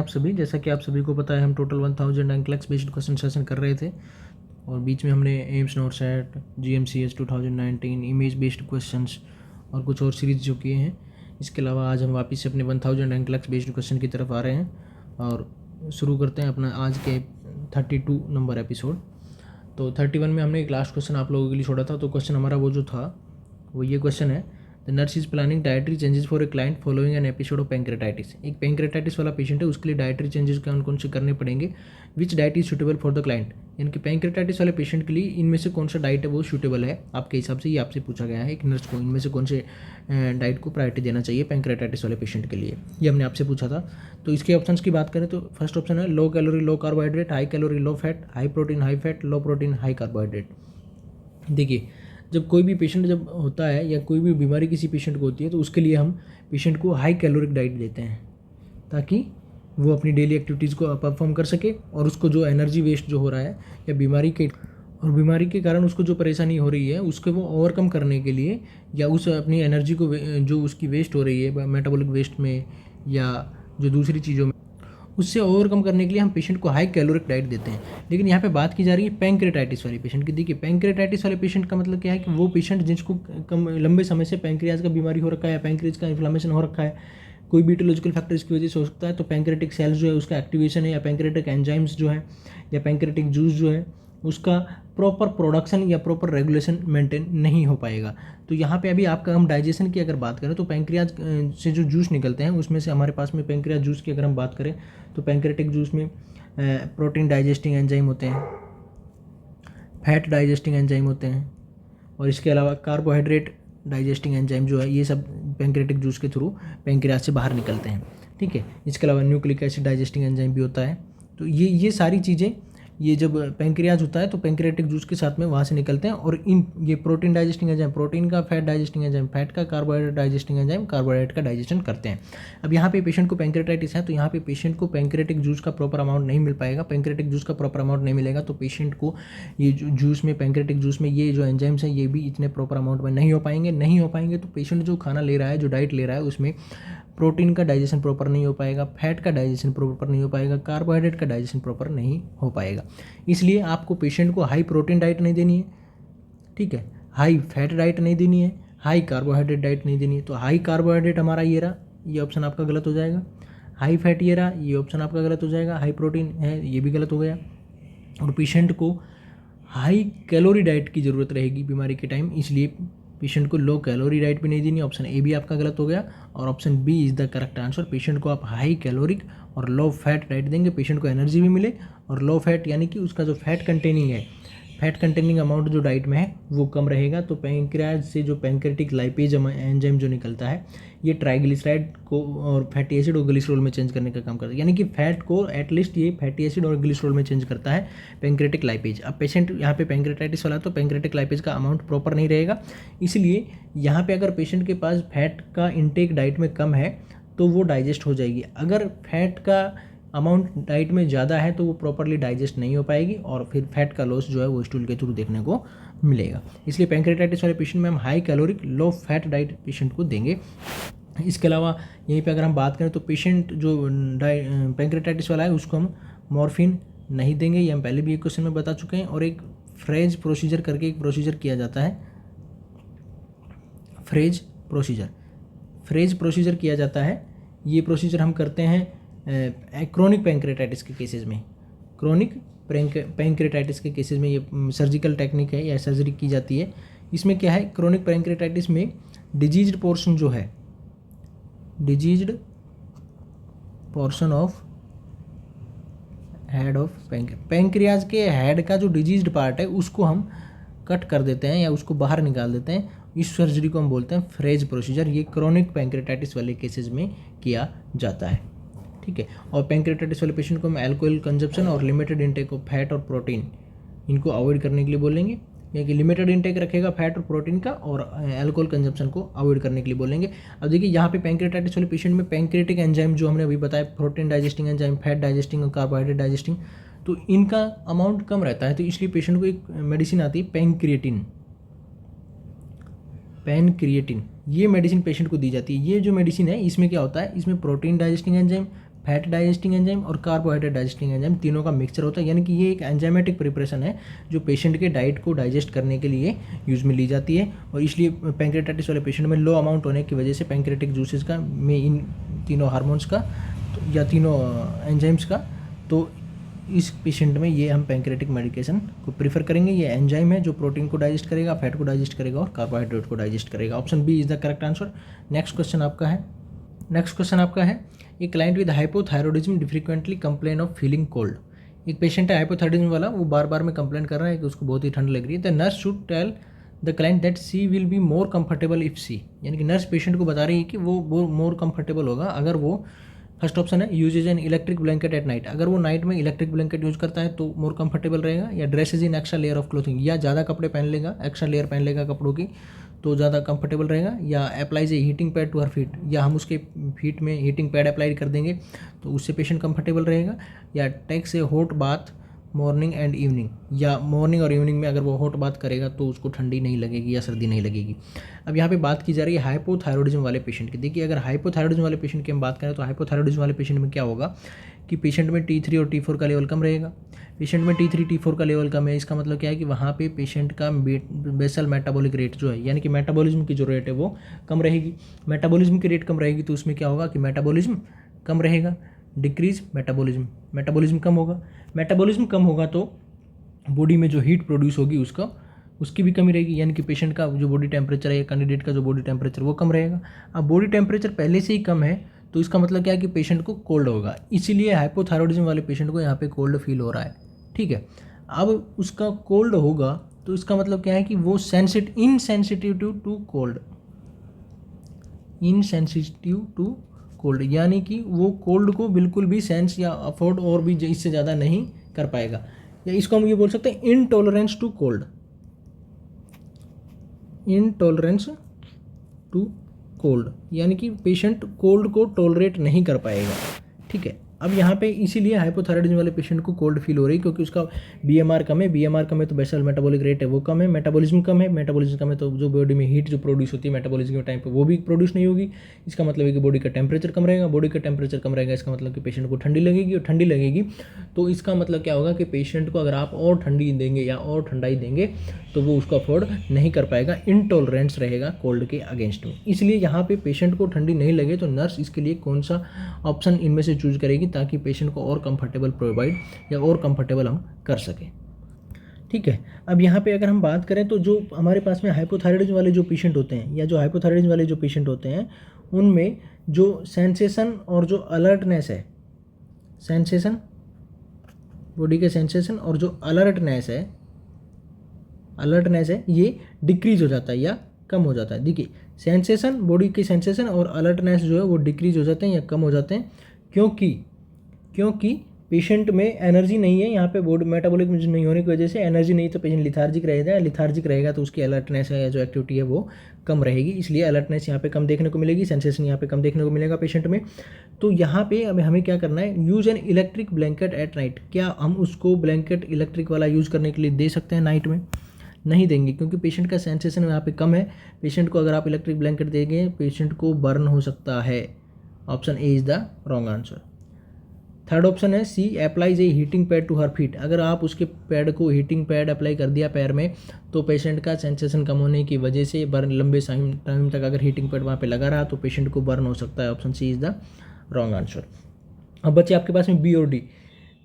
आप सभी। जैसा कि आप सभी को पता है, हम टोटल 1000 एंक्लेक्स बेस्ड क्वेश्चन सेशन कर रहे थे और बीच में हमने AIIMS not set, GMCS 2019, image based questions और कुछ और सीरीज जो किए हैं। इसके अलावा आज हम वापस से अपने 1000 एंक्लेक्स बेस्ड क्वेश्चन की तरफ आ रहे हैं और शुरू करते हैं अपना आज के 32 नंबर एपिसोड। तो 31 में हमने एक लास्ट क्वेश्चन आप लोगों के लिए छोड़ा था। तो क्वेश्चन हमारा वो जो था वो ये क्वेश्चन है, the nurse is planning dietary changes for a client following an episode of pancreatitis. एक पैंक्रेटाइटिस वाला पेशेंट है, उसके लिए डाइटरी चेंजेस कौन कौन से करने पड़ेंगे। Which diet is suitable for the client, यानी कि पैंक्रेटाइटिस वाले पेशेंट के लिए इनमें से कौन सा डाइट है वो सूटेबल है आपके हिसाब से। ये आपसे पूछा गया है एक नर्स को, इनमें से कौन से डाइट को प्रायोरिटी देना चाहिए पैंक्रेटाइटिस वाले पेशेंट के लिए, ये हमने आपसे पूछा था। तो इसके ऑप्शंस की बात करें तो फर्स्ट ऑप्शन है low calorie low carbohydrate, high calorie low fat, high protein high fat, low protein high carbohydrate. देखिए, जब कोई भी पेशेंट जब होता है या कोई भी बीमारी किसी पेशेंट को होती है तो उसके लिए हम पेशेंट को हाई कैलोरिक डाइट देते हैं ताकि वो अपनी डेली एक्टिविटीज़ को परफॉर्म कर सके और उसको जो एनर्जी वेस्ट जो हो रहा है या बीमारी के कारण उसको जो परेशानी हो रही है उसको वो ओवरकम करने के लिए या उस अपनी एनर्जी को जो उसकी वेस्ट हो रही है मेटाबॉलिक वेस्ट में या जो दूसरी चीज़ों में, उससे ओवरकम करने के लिए हम पेशेंट को हाई कैलोरिक डाइट देते हैं। लेकिन यहाँ पे बात की जा रही है पैंक्रेटाइटिस वाले पेशेंट की। देखिए, पैंक्रेटाइटिस वाले पेशेंट का मतलब क्या है कि वो पेशेंट जिसको कम लंबे समय से पैंक्रियाज का बीमारी हो रखा है या पैंक्रियाज का इन्फ्लामेशन हो रखा है, कोई भी इटियोलॉजिकल फैक्टर इसकी वजह से हो सकता है। तो पैंक्रेटिक सेल्स जो है उसका एक्टिवेशन है या पैंक्रेटिक एंजाइम्स जो है या पैंक्रेटिक जूस जो है उसका प्रॉपर प्रोडक्शन या प्रॉपर रेगुलेशन मेंटेन नहीं हो पाएगा। तो यहाँ पे अभी आपका हम डाइजेशन की अगर बात करें तो पैंक्रियाज से जो जूस निकलते हैं उसमें से हमारे पास में पैंक्रियाज जूस की अगर हम बात करें तो पैंक्रेटिक जूस में प्रोटीन डाइजेस्टिंग एंजाइम होते हैं, फैट डाइजेस्टिंग एंजाइम होते हैं और इसके अलावा कार्बोहाइड्रेट डाइजेस्टिंग एंजाइम जो है ये सब पैंक्रेटिक जूस के थ्रू पैंक्रियाज से बाहर निकलते हैं। ठीक है, इसके अलावा न्यूक्लिक एसिड डाइजेस्टिंग एंजाइम भी होता है। तो ये सारी चीज़ें ये जब पैंक्रियाज होता है तो पैंक्रेटिक जूस के साथ में वहाँ से निकलते हैं और ये प्रोटीन डाइजेस्टिंग एंजाइम प्रोटीन का, फैट डाइजेस्टिंग एंजाइम फैट का, कार्बोहाइड्रेट डाइजेस्टिंग एंजाइम कार्बोहाइड्रेट का डाइजेशन करते हैं। अब यहाँ पे पेशेंट को पैंक्रेटाइटिस है तो यहाँ पे पेशेंट को पैंक्रेटिक जूस का प्रॉपर अमाउंट नहीं मिल पाएगा। पैंक्रेटिक जूस का प्रॉपर अमाउंट नहीं मिलेगा तो पेशेंट को ये जूस में पैंक्रेटिक जूस में ये जो एंजाइम्स हैं ये भी इतने प्रॉपर अमाउंट में नहीं हो पाएंगे। तो पेशेंट जो खाना ले रहा है, जो डाइट ले रहा है, उसमें प्रोटीन का डाइजेशन प्रॉपर नहीं हो पाएगा, फैट का डाइजेशन प्रॉपर नहीं हो पाएगा, कार्बोहाइड्रेट का डाइजेशन प्रॉपर नहीं हो पाएगा। इसलिए आपको पेशेंट को हाई प्रोटीन डाइट नहीं देनी है, ठीक है, हाई फैट डाइट नहीं देनी है, हाई कार्बोहाइड्रेट डाइट नहीं देनी है। तो हाई कार्बोहाइड्रेट हमारा ये रहा, ये ऑप्शन आपका गलत हो जाएगा। हाई फैट ये रहा, ये ऑप्शन आपका गलत हो जाएगा। हाई प्रोटीन है, ये भी गलत हो गया। और पेशेंट को हाई कैलोरी डाइट की ज़रूरत रहेगी बीमारी के टाइम, इसलिए पेशेंट को लो कैलोरी डाइट भी नहीं देनी। ऑप्शन ए भी आपका गलत हो गया और option B is the correct answer. Patient को आप हाई कैलोरिक और लो फैट डाइट देंगे, पेशेंट को एनर्जी भी मिले और लो फैट यानी कि उसका जो फैट कंटेनिंग है, फैट कंटेनिंग अमाउंट जो डाइट में है वो कम रहेगा। तो पैंक्रियाज से जो पैंक्रेटिक लाइपेज एंजाइम जो निकलता है ये ट्राइग्लिसराइड को और फैटी एसिड और ग्लिसरॉल में चेंज करने का काम करता है, यानी कि फैट को एटलीस्ट ये फैटी एसिड और ग्लिसरॉल में चेंज करता है पैंक्रेटिक लाइपेज। अब पेशेंट यहाँ पे पैंक्रेटाइटिस वाला तो पैंक्रेटिक लाइपेज का अमाउंट प्रॉपर नहीं रहेगा, इसलिए यहाँ पे अगर पेशेंट के पास फैट का इंटेक डाइट में कम है तो वो डाइजेस्ट हो जाएगी। अगर फैट का अमाउंट डाइट में ज़्यादा है तो वो प्रॉपरली डाइजेस्ट नहीं हो पाएगी और फिर फैट का लॉस जो है वो स्टूल के थ्रू देखने को मिलेगा। इसलिए पैंक्रेटाइटिस वाले पेशेंट में हम हाई कैलोरिक लो फैट डाइट पेशेंट को देंगे। इसके अलावा यहीं पे अगर हम बात करें तो पेशेंट जो पैंक्रेटाइटिस वाला है उसको हम मॉर्फिन नहीं देंगे, ये हम पहले भी एक क्वेश्चन में बता चुके हैं। और एक फ्रेज प्रोसीजर करके एक प्रोसीजर किया जाता है, फ्रेज प्रोसीजर किया जाता है। ये प्रोसीजर हम करते हैं क्रोनिक पैंक्रेटाइटिस के केसेस में। क्रोनिक पैंक्रेटाइटिस के केसेस में ये सर्जिकल टेक्निक है या सर्जरी की जाती है। इसमें क्या है, क्रोनिक पैंक्रेटाइटिस में डिजीज्ड पोर्शन जो है, diseased portion of head of pancreas के हेड का जो डिजीज्ड पार्ट है उसको हम कट कर देते हैं या उसको बाहर निकाल देते हैं। इस सर्जरी को हम बोलते हैं फ्रेज प्रोसीजर। ये क्रोनिक पैंक्रेटाइटिस वाले केसेस में किया जाता है, ठीक है। और पैंक्रेटाइटिस वाले पेशेंट को हम अल्कोहल कंजप्शन और लिमिटेड इंटेक ऑफ फैट और प्रोटीन इनको अवॉइड करने के लिए बोलेंगे, यानी लिमिटेड इंटेक रखेगा फैट और प्रोटीन का और अल्कोहल कंजप्शन को अवॉइड करने के लिए बोलेंगे। अब देखिए यहाँ पे पैंक्रेटाइटिस वाले पेशेंट में पैंक्रेटिक एंजाइम जो हमने अभी बताया, protein digesting enzyme, fat digesting और कार्बोहाइड्रेट डाइजेस्टिंग, तो इनका अमाउंट कम रहता है। तो इसलिए पेशेंट को एक मेडिसिन आती है पैनक्रिएटिन, ये मेडिसिन पेशेंट को दी जाती है। ये जो मेडिसिन है इसमें क्या होता है, इसमें protein digesting enzyme, fat digesting enzyme और कार्बोहाइड्रेट डाइजेस्टिंग एंजाइम, तीनों का मिक्सचर होता है। यानी कि ये एक एंजाइमेटिक प्रिपरेशन है जो पेशेंट के डाइट को डाइजेस्ट करने के लिए यूज़ में ली जाती है। और इसलिए पैंक्रेटाइटिस वाले पेशेंट में लो अमाउंट होने की वजह से पैंक्रेटिक जूसेस का में इन तीनों हार्मोन्स का या तीनों एंजाइम्स का, तो इस पेशेंट में ये हम पैंक्रेटिक मेडिकेशन को प्रीफर करेंगे। ये एंजाइम है जो प्रोटीन को डाइजेस्ट करेगा, फैट को डाइजेस्ट करेगा और कार्बोहाइड्रेट को डाइजेस्ट करेगा। Option B is the correct answer. Next question आपका है a client with hypothyroidism frequently complain of feeling cold. एक पेशेंट है हाइपोथायरॉयडिज्म वाला, वो बार बार में कंप्लेन कर रहा है कि उसको बहुत ही ठंड लग रही है। The nurse should tell the client that she will be more comfortable if she, यानी कि नर्स पेशेंट को बता रही है कि वो मोर कंफर्टेबल होगा अगर वो, फर्स्ट ऑप्शन है uses an electric blanket at night, अगर वो नाइट में इलेक्ट्रिक ब्लैंकेट यूज करता है तो मोर कंफर्टेबल रहेगा। या dresses in extra layer of clothing, या ज़्यादा कपड़े पहन लेगा, एक्स्ट्रा लेयर पहन लेगा कपड़ों की तो ज़्यादा कंफर्टेबल रहेगा। या applies a heating pad to her feet, या हम उसके फीट में हीटिंग पैड अप्लाई कर देंगे तो उससे पेशेंट कंफर्टेबल रहेगा। या takes a hot bath morning and evening, या मॉर्निंग और इवनिंग में अगर वो हॉट बात करेगा तो उसको ठंडी नहीं लगेगी या सर्दी नहीं लगेगी। अब यहाँ पे बात की जा रही है हाइपोथायरॉयडिज्म वाले पेशेंट की। देखिए अगर हाइपोथायरॉयडिज्म वाले पेशेंट की हम बात करें तो हाइपोथायरॉयडिज्म वाले पेशेंट में क्या होगा कि पेशेंट में T3 और T4 का लेवल कम रहेगा। पेशेंट में T3 T4 का लेवल कम है, इसका मतलब क्या है कि वहाँ पे पेशेंट का बेसल मेटाबॉलिक रेट जो है, यानी कि मेटाबॉलिज्म की जो रेट है वो कम रहेगी। मेटाबॉलिज्म की रेट कम रहेगी तो उसमें क्या होगा कि मेटाबॉलिज्म कम रहेगा, डिक्रीज मेटाबॉलिज्म कम होगा। मेटाबॉलिज्म कम होगा तो बॉडी में जो हीट प्रोड्यूस होगी उसकी भी कमी रहेगी, यानी कि पेशेंट का जो बॉडी टेम्परेचर है या कैंडिडेट का जो बॉडी टेम्परेचर वो कम रहेगा। अब बॉडी टेम्परेचर पहले से ही कम है तो इसका मतलब क्या है कि पेशेंट को कोल्ड होगा, इसीलिए हाइपोथायरॉयडिज्म वाले पेशेंट को यहाँ पे कोल्ड फील हो रहा है। ठीक है, अब उसका कोल्ड होगा तो इसका मतलब क्या है कि वो इनसेंसिटिव टू कोल्ड, यानी कि वो कोल्ड को बिल्कुल भी सेंस या अफोर्ड और भी इससे ज़्यादा नहीं कर पाएगा। या इसको हम ये बोल सकते हैं इनटॉलरेंस टू कोल्ड, यानी कि पेशेंट कोल्ड को टॉलरेट नहीं कर पाएगा। ठीक है, अब यहाँ पे इसीलिए हाइपोथायरॉयडिज्म वाले पेशेंट को कोल्ड फील हो रही है क्योंकि उसका बीएमआर कम है तो बेसल मेटाबॉलिक रेट है वो कम है, मेटाबॉलिज्म कम है तो जो बॉडी में हीट जो प्रोड्यूस होती है मेटाबॉलिज्म के टाइम पे वो भी प्रोड्यूस नहीं होगी। इसका मतलब है कि बॉडी का टेम्परेचर कम रहेगा, इसका मतलब कि पेशेंट को ठंडी लगेगी तो इसका मतलब क्या होगा कि पेशेंट को अगर आप और ठंडी देंगे या और ठंडाई देंगे तो वो उसको अफोर्ड नहीं कर पाएगा, इनटॉलरेंस रहेगा कोल्ड के अगेंस्ट में। इसलिए यहाँ पे पेशेंट को ठंडी नहीं लगे तो नर्स इसके लिए कौन सा ऑप्शन इनमें से चूज करेगी ताकि पेशेंट को और कंफर्टेबल प्रोवाइड या और कंफर्टेबल हम कर सकें। ठीक है, अब यहाँ पे अगर हम बात करें तो जो हमारे पास में हाइपोथायरॉयडिज्म वाले जो पेशेंट होते हैं या जो हाइपोथायरॉयडिज्म वाले जो पेशेंट होते हैं उनमें जो सेंसेशन और जो अलर्टनेस है, बॉडी के सेंसेशन और जो अलर्टनेस है ये डिक्रीज हो जाता है या कम हो जाता है। देखिए सेंसेशन, बॉडी के सेंसेशन और अलर्टनेस जो है वो डिक्रीज हो जाते हैं या कम हो जाते हैं क्योंकि पेशेंट में एनर्जी नहीं है। यहाँ पे बॉडी मेटाबॉलिक नहीं होने की वजह से एनर्जी नहीं, तो पेशेंट लिथार्जिक रहेगा तो उसकी अलर्टनेस है या जो एक्टिविटी है वो कम रहेगी, इसलिए अलर्टनेस यहाँ पे कम देखने को मिलेगी, सेंसेशन यहाँ पे कम देखने को मिलेगा पेशेंट में। तो यहाँ पे अब हमें क्या करना है, use N electric blanket at night. क्या हम उसको ब्लैंकेट इलेक्ट्रिक वाला यूज़ करने के लिए दे सकते हैं नाइट में? नहीं देंगे क्योंकि पेशेंट का सेंसेशन यहाँ पे कम है। पेशेंट को अगर आप इलेक्ट्रिक ब्लैंकेट देंगे पेशेंट को बर्न हो सकता है। Option A is the wrong answer. Third option है C, applies a heating pad to her feet. अगर आप उसके पैड को हीटिंग पैड अप्लाई कर दिया पैर में तो पेशेंट का सेंसेशन कम होने की वजह से बर्न लंबे टाइम तक अगर हीटिंग पैड वहाँ पे लगा रहा तो पेशेंट को बर्न हो सकता है। Option C is the wrong answer. अब बच्चे आपके पास में बी और डी।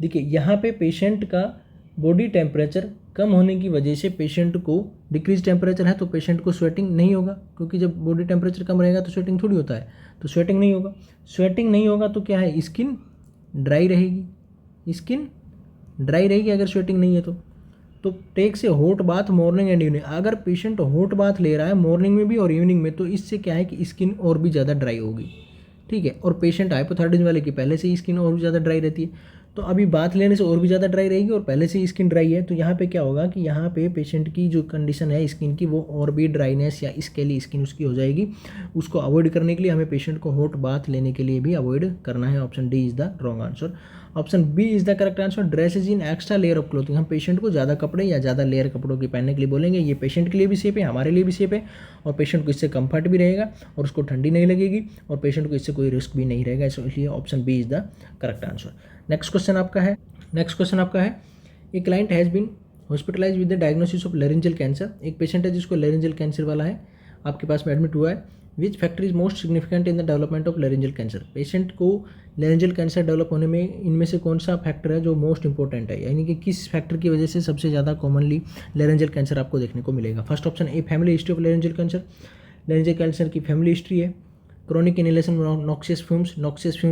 देखिए यहाँ पे पेशेंट का बॉडी टेम्परेचर कम होने की वजह से पेशेंट को डिक्रीज टेम्परेचर है तो पेशेंट को स्वेटिंग नहीं होगा, क्योंकि जब बॉडी टेम्परेचर कम रहेगा तो स्वेटिंग थोड़ी होता है, तो स्वेटिंग नहीं होगा तो क्या है, स्किन ड्राई रहेगी अगर स्वेटिंग नहीं है तो टेक से hot bath morning and evening. अगर पेशेंट हॉट बाथ ले रहा है मॉर्निंग में भी और इवनिंग में तो इससे क्या है कि स्किन और भी ज़्यादा ड्राई होगी। ठीक है, और पेशेंट हाइपोथायरॉयडिज्म वाले की पहले से ही स्किन और भी ज़्यादा ड्राई रहती है तो अभी बात लेने से और भी ज़्यादा ड्राई रहेगी और पहले से ही स्किन ड्राई है, तो यहाँ पे क्या होगा कि यहाँ पे पेशेंट की जो कंडीशन है स्किन की वो और भी ड्राइनेस या स्केली स्किन उसकी हो जाएगी। उसको अवॉइड करने के लिए हमें पेशेंट को हॉट बाथ लेने के लिए भी अवॉइड करना है। Option D is the wrong answer. Option B is the correct answer. Dresses in extra layer of clothing, हम पेशेंट को ज़्यादा कपड़े या ज़्यादा लेयर कपड़ों के पहनने के लिए बोलेंगे। ये पेशेंट के लिए भी सेफ है, हमारे लिए भी सेफ है, और पेशेंट को इससे कंफर्ट भी रहेगा और उसको ठंडी नहीं लगेगी और पेशेंट को इससे कोई रिस्क भी नहीं रहेगा, इसलिए option B is the correct answer. Next question आपका है a client has been hospitalise with the diagnosis of laryngeal cancer. एक पेशेंट है जिसको लेरेंजियल कैंसर वाला है, आपके पास में एडमिट हुआ है। Which factor is most significant in the development of laryngeal cancer. Patient को लेरेंजियल कैंसर डेवलप होने में इनमें से कौन सा फैक्टर है जो मोस्ट इंपॉर्टेंट है, यानी कि किस फैक्टर की वजह से सबसे ज़्यादा कॉमनली लेरेंजियल कैंसर आपको देखने को मिलेगा। First option a family history of laryngeal cancer, laryngeal cancer की फैमिली हिस्ट्री है। क्रोनिक इनहेलेशन नॉक्सियस फ्यूम्स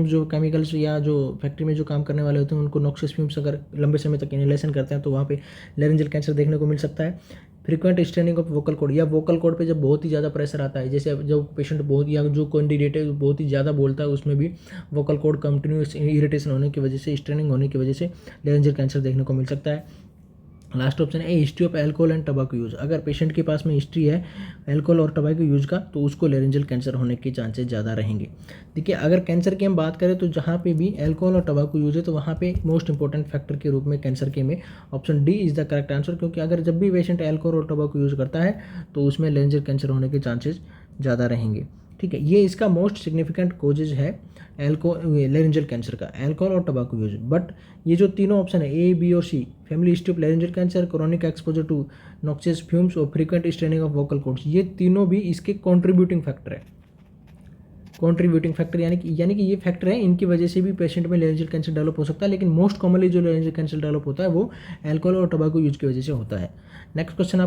जो केमिकल्स या जो फैक्ट्री में जो काम करने वाले होते हैं उनको नॉक्सियस फ्यूम्स अगर लंबे समय तक इनहेलेशन करते हैं तो वहाँ पे लेरेंजियल कैंसर देखने को मिल सकता है। Frequent straining of vocal cord, या वोकल कॉर्ड पे जब बहुत ही ज़्यादा प्रेशर आता है, जैसे जो पेशेंट बहुत या जो कैंडिडेट है बहुत ही ज़्यादा बोलता है उसमें भी वोकल कॉर्ड कंटिन्यूस इरिटेशन होने की वजह से, स्ट्रेनिंग होने की वजह से लेरेंजियल कैंसर देखने को मिल सकता है। लास्ट ऑप्शन है history of alcohol and टबाको use. अगर पेशेंट के पास में हिस्ट्री है एल्कोहल और टबाको यूज़ का तो उसको लेरेंजियल कैंसर होने के चांसेस ज़्यादा रहेंगे। देखिए अगर कैंसर की हम बात करें तो जहाँ पे भी एल्कोहल और टबाको यूज़ है तो वहाँ पे मोस्ट इंपॉर्टेंट फैक्टर के रूप में कैंसर के में option D is the correct answer, क्योंकि अगर जब भी पेशेंट एल्कोहल और टबाको यूज़ करता है तो उसमें लेरेंजियल कैंसर होने के चांसेस ज़्यादा रहेंगे। ठीक है, ये इसका मोस्ट सिग्निफिकेंट कोजेज है लेरेंजियल कैंसर का, एल्कोहल और टबाको यूज। बट ये जो तीनों ऑप्शन है ए बी और C, family history of laryngeal cancer, chronic exposure to noxious fumes और frequent straining of vocal cords, ये तीनों भी इसके कॉन्ट्रीब्यूटिंग फैक्टर है। कॉन्ट्रीब्यूटिंग फैक्टर यानी कि ये फैक्टर है, इनकी वजह से भी पेशेंट में लेरेंजियल कैंसर डेवलप हो सकता है, लेकिन मोस्ट कॉमनली जो लेरेंजियल कैंसर डेवलप होता है वो एल्कोहल और टबाको यूज की वजह से होता है। नेक्स्ट क्वेश्चन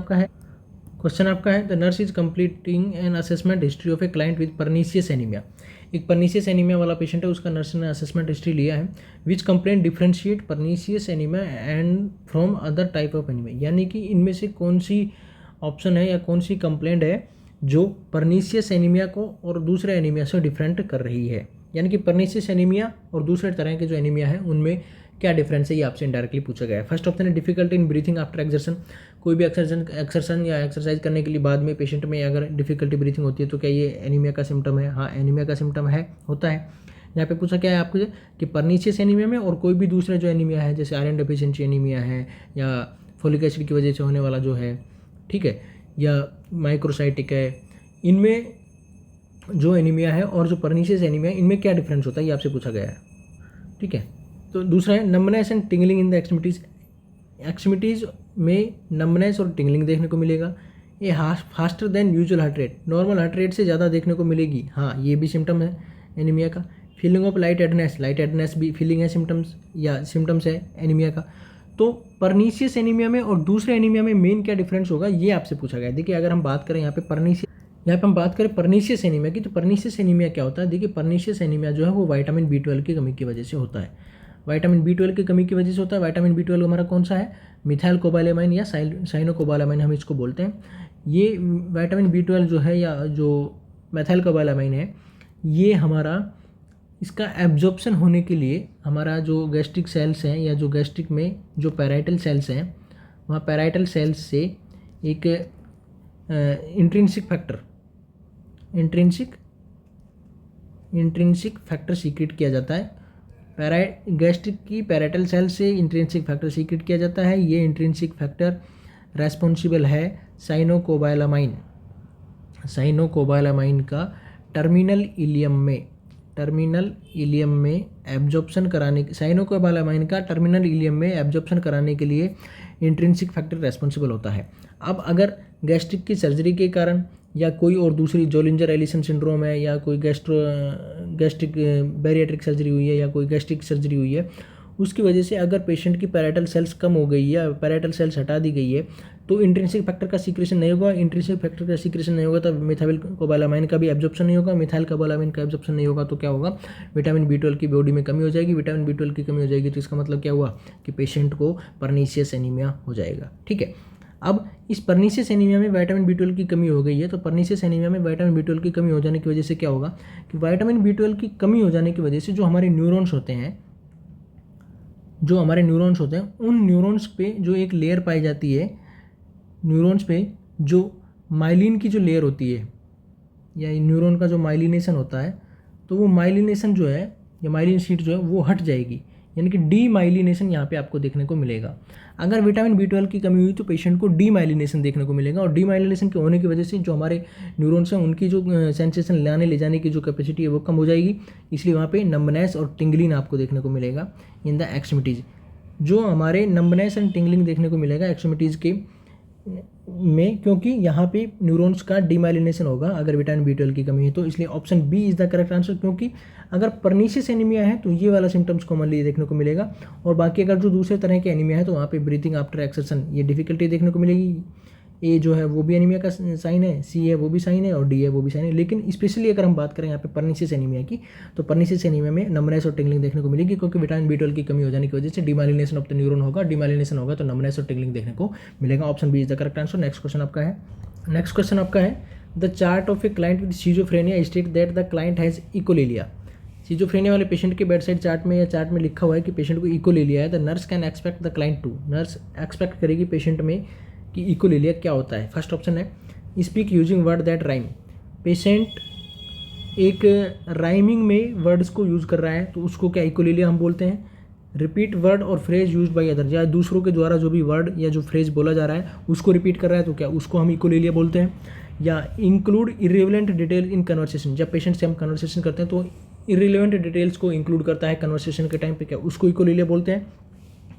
आपका है the nurse is completing an assessment history of a client with pernicious anaemia. एक परनीशियस एनीमिया वाला पेशेंट है, उसका नर्स ने असेसमेंट हिस्ट्री लिया है। Which complaint differentiate pernicious anaemia and from other type of anaemia, यानी कि इनमें से कौन सी ऑप्शन है या कौन सी कंप्लेंट है जो परनीशियस एनीमिया को और दूसरे एनीमिया से डिफरेंट कर रही है। यानी कि परनीशियस एनीमिया और दूसरे तरह के जो एनीमिया है उनमें क्या डिफरेंस है, ये आपसे इनडायरेक्टली पूछा गया है। फर्स्ट ऑप्शन है डिफिकल्टी इन ब्रीथिंग आफ्टर एक्सरसन। कोई भी एक्सरसन या एक्सरसाइज करने के लिए बाद में पेशेंट में अगर डिफिकल्टी ब्रीथिंग होती है तो क्या ये एनीमिया का सिम्टम है? हाँ, एनीमिया का सिम्टम है, होता है। यहाँ पे पूछा क्या है आपको कि परनीशियस एनीमिया में और कोई भी दूसरे जो एनीमिया है जैसे आयरन डेफिशिएंसी एनीमिया है या फोलिक एसिड की वजह से होने वाला जो है, ठीक है, या माइक्रोसाइटिक है, इनमें जो एनीमिया है और जो परनीशियस एनीमिया है इनमें क्या डिफरेंस होता है, ये आपसे पूछा गया है। ठीक है, तो दूसरा है numbness and tingling in the extremities. Extremities में नम्बनेस और टिंगलिंग देखने को मिलेगा। ये faster than usual heart rate, normal heart rate से ज़्यादा देखने को मिलेगी। हाँ, ये भी सिम्टम है एनीमिया का। फीलिंग ऑफ लाइट हेडनेस भी फीलिंग है, सिम्टम्स है एनीमिया का। तो परनीशियस एनीमिया में और दूसरे एनीमिया में मेन क्या डिफरेंस होगा, ये आपसे पूछा गया है। देखिए अगर हम बात करें यहाँ पे परनीशियस एनीमिया की, तो परनीशियस एनीमिया क्या होता है? देखिए परनीशियस एनीमिया जो है वो विटामिन B12 की कमी की वजह से होता है। विटामिन B12 की कमी की वजह से होता है। विटामिन B12 हमारा कौन सा है? मिथाइल कोबालामाइन या साइनोकोबालामाइन हम इसको बोलते हैं। ये विटामिन B12 जो है या जो मिथाइल कोबालामाइन है, ये हमारा इसका एब्जॉर्प्शन होने के लिए हमारा जो गैस्ट्रिक सेल्स हैं या जो गैस्ट्रिक में जो पैराइटल सेल्स हैं, वहाँ पैराइटल सेल्स से एक इंट्रिंसिक फैक्टर सीक्रेट किया जाता है। गैस्ट्रिक की पैराइटल सेल से इंट्रिंसिक फैक्टर सीक्रेट किया जाता है। ये इंट्रिंसिक फैक्टर रेस्पॉन्सिबल है साइनोकोबालामाइन का टर्मिनल इलियम में एब्जॉर्प्शन कराने, साइनोकोबालामाइन का टर्मिनल इलियम में एब्जॉर्प्शन कराने के लिए इंट्रिंसिक फैक्टर रेस्पॉन्सिबल होता है। अब अगर गैस्ट्रिक की सर्जरी के कारण या कोई और दूसरी जोलिंजर एलिसन सिंड्रोम है या कोई गैस्ट्रिक बैरिएट्रिक सर्जरी हुई है या कोई गैस्ट्रिक सर्जरी हुई है, उसकी वजह से अगर पेशेंट की पैराइटल सेल्स कम हो गई या पैराइटल सेल्स हटा दी गई है तो इंट्रिंसिक फैक्टर का सीक्रेशन नहीं होगा। इंट्रिंसिक फैक्टर का सीक्रेशन नहीं होगा तो मिथाइल कोबालामाइन का भी एब्जॉर्प्शन नहीं होगा। मिथाइल कोबालामाइन का एब्जॉर्प्शन नहीं होगा तो क्या होगा? विटामिन B12 की बॉडी में कमी हो जाएगी। विटामिन B12 की कमी हो जाएगी तो इसका मतलब क्या हुआ कि पेशेंट को परनीशियस एनीमिया हो जाएगा। ठीक है, अब इस परनीशियस एनीमिया में विटामिन B12 की कमी हो गई है, तो परनीशियस एनीमिया में विटामिन B12 की कमी हो जाने की वजह से क्या होगा कि विटामिन B12 की कमी हो जाने की वजह से जो हमारे न्यूरॉन्स होते हैं जो हमारे न्यूरॉन्स होते हैं उन न्यूरॉन्स पे जो एक लेयर पाई जाती है, न्यूरॉन्स पे जो माइलिन की जो लेयर होती है या न्यूरॉन का जो माइलिनेशन होता है, तो वो माइलिनेशन जो है या माइलिन शीट जो है वो हट जाएगी, यानी कि डी माइलिनेशन यहाँ पे आपको देखने को मिलेगा। अगर विटामिन B12 की कमी हुई तो पेशेंट को डी माइलिनेशन देखने को मिलेगा, और डी माइलिनेशन के होने की वजह से जो हमारे न्यूरॉन्स हैं उनकी जो सेंसेशन ले जाने की जो कैपेसिटी है वो कम हो जाएगी, इसलिए वहाँ पे नंबनेस और टिंगलिंग आपको देखने को मिलेगा इन द एक्सट्रीमिटीज़। जो हमारे नंबनेस एंड टिंगलिंग देखने को मिलेगा एक्सट्रीमिटीज़ के में, क्योंकि यहाँ पे न्यूरॉन्स का डीमाइलिनेशन होगा अगर विटामिन B12 की कमी है, तो इसलिए option B is the correct answer. क्योंकि अगर पर्नीशियस एनीमिया है तो ये वाला सिम्टम्स कॉमनली देखने को मिलेगा, और बाकी अगर जो दूसरे तरह के एनीमिया है तो वहाँ पे ब्रीथिंग आफ्टर एक्सरशन ये डिफिकल्टी देखने को मिलेगी। ए जो है वो भी एनीमिया का साइन है, सी है वो भी साइन है, और डी है वो भी साइन है। लेकिन स्पेशली अगर हम बात करें यहाँ पे पर्नीशियस एनीमिया की, तो पर्नीशियस एनीमिया में नंबनेस और टिंगलिंग देखने को मिलेगी, क्योंकि विटामिन B12 की कमी हो जाने की वजह से डीमाइलिनेशन ऑफ द न्यूरॉन होगा, डीमाइलिनेशन होगा तो नंबनेस और टिंगलिंग देखने को मिलेगा। Option B is the correct answer. Next question आपका है the chart of a client with schizophrenia state that the client has echolalia. Schizophrenia वाले पेशेंट के बेड साइड चार्ट में या चार्ट में लिखा हुआ है कि पेशेंट को इकोलेलिया है। The nurse can expect the client to, nurse expect करेगी पेशेंट में कि इकोलेलिया क्या होता है। फर्स्ट ऑप्शन है speak using word that rhyme. Patient एक राइमिंग में वर्ड्स को यूज़ कर रहा है तो उसको क्या इकोलेलिया हम बोलते हैं। रिपीट वर्ड और फ्रेज यूज बाई अदर, या दूसरों के द्वारा जो भी वर्ड या जो फ्रेज बोला जा रहा है उसको रिपीट कर रहा है तो क्या उसको हम इकोलेलिया बोलते हैं। या include irrelevant detail in conversation, जब पेशेंट से हम कन्वर्सेशन करते हैं तो इरेलेवेंट डिटेल्स को इंक्लूड करता है कन्वर्सेशन के टाइम पे, क्या उसको इकोलेलिया बोलते हैं।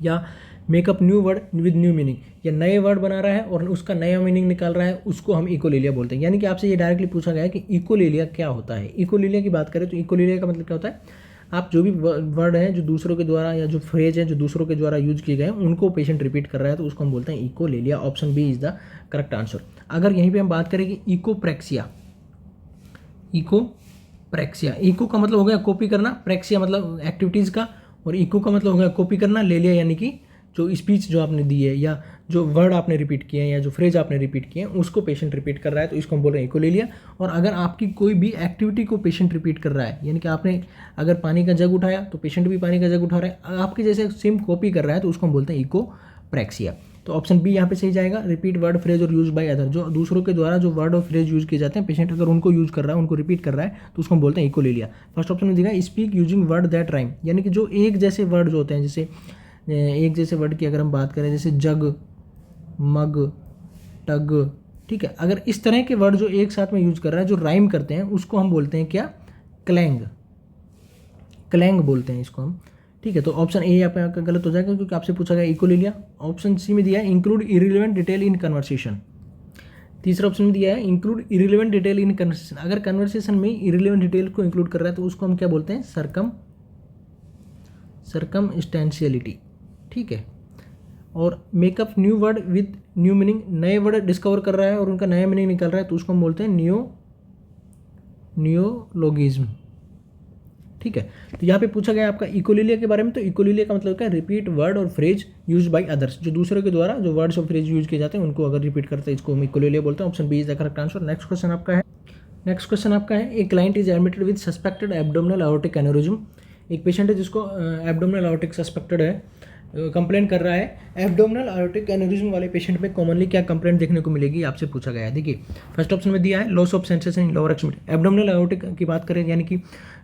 या makeup new word with new meaning, या नए वर्ड बना रहा है और उसका नया मीनिंग निकाल रहा है, उसको हम इकोलेलिया बोलते हैं। यानी कि आपसे ये डायरेक्टली पूछा गया है कि इकोलेलिया क्या होता है। इकोलेलिया की बात करें तो इकोलेलिया का मतलब क्या होता है, आप जो भी वर्ड हैं जो दूसरों के द्वारा या जो फ्रेज हैं जो दूसरों के द्वारा यूज किए गए हैं उनको पेशेंट रिपीट कर रहा है तो उसको हम बोलते हैं echolalia. Option B is the correct answer. अगर यहीं पे हम बात करें कि इकोप्रेक्सिया, इको का मतलब हो गया कॉपी करना, प्रेक्सिया मतलब एक्टिविटीज़ का, और इको का मतलब हो गया कॉपी करना, ले लिया यानी कि जो स्पीच जो आपने दी है या जो वर्ड आपने रिपीट किए हैं या जो फ्रेज आपने रिपीट किए हैं उसको पेशेंट रिपीट कर रहा है तो इसको हम बोल रहे हैं इकोलेलिया। और अगर आपकी कोई भी एक्टिविटी को पेशेंट रिपीट कर रहा है, यानी कि आपने अगर पानी का जग उठाया तो पेशेंट भी पानी का जग उठा रहा है, आपके जैसे सेम कॉपी कर रहा है तो उसको हम बोलते हैं इकोप्रेक्सिया। तो ऑप्शन बी यहाँ पे सही जाएगा। रिपीट वर्ड फ्रेज और यूज बाय अदर, जो दूसरों के द्वारा जो वर्ड और फ्रेज यूज किए जाते हैं पेशेंट अगर उनको यूज कर रहा है उनको रिपीट कर रहा है तो उसको हम बोलते हैं इकोलेलिया। फर्स्ट ऑप्शन में दिखा speak using word that rhyme, यानी कि जो एक जैसे वर्ड जो होते हैं, जैसे एक जैसे वर्ड की अगर हम बात करें जैसे जग, मग, टग, ठीक है, अगर इस तरह के वर्ड जो एक साथ में यूज कर रहा है जो राइम करते हैं उसको हम बोलते हैं क्या, क्लैंग बोलते हैं इसको हम। ठीक है, तो ऑप्शन ए यहाँ पे गलत हो जाएगा क्योंकि आपसे पूछा गया इकोलेलिया। ऑप्शन सी में दिया है include irrelevant detail in conversation. तीसरा ऑप्शन में दिया है include irrelevant detail in conversation. अगर कन्वर्सेशन में इरिलेवेंट डिटेल को इंक्लूड कर रहा है तो उसको हम क्या बोलते हैं, सर्कमस्टेंशियलिटी। ठीक है, और makeup new word with new meaning, नए वर्ड डिस्कवर कर रहा है और उनका नया मीनिंग निकल रहा है तो उसको हम बोलते हैं नियोलॉगिज्म। ठीक है, तो यहाँ पे पूछा गया आपका इकोलेलिया के बारे में, तो इकोलेलिया का मतलब क्या है, रिपीट वर्ड और फ्रेज यूज बाय अदर्स, जो दूसरों के द्वारा जो वर्ड्स और फ्रेज यूज किए जाते हैं उनको अगर रिपीट करते हैं इसको हम इकोलेलिया बोलते हैं। Option B is the correct answer. Next question आपका है a client is admitted with suspected abdominal aortic aneurysm. एक पेशेंट है जिसको एब्डोमिनल एओर्टिक सस्पेक्टेड है, कंप्लेन कर रहा है। एब्डोमिनल एओर्टिक एन्यूरिज्म वाले पेशेंट में कॉमनली क्या कंप्लेंट देखने को मिलेगी आपसे पूछा गया है। देखिए फर्स्ट ऑप्शन में दिया है loss of sensation in lower extremity. Abdominal aortic की बात करें यानी कि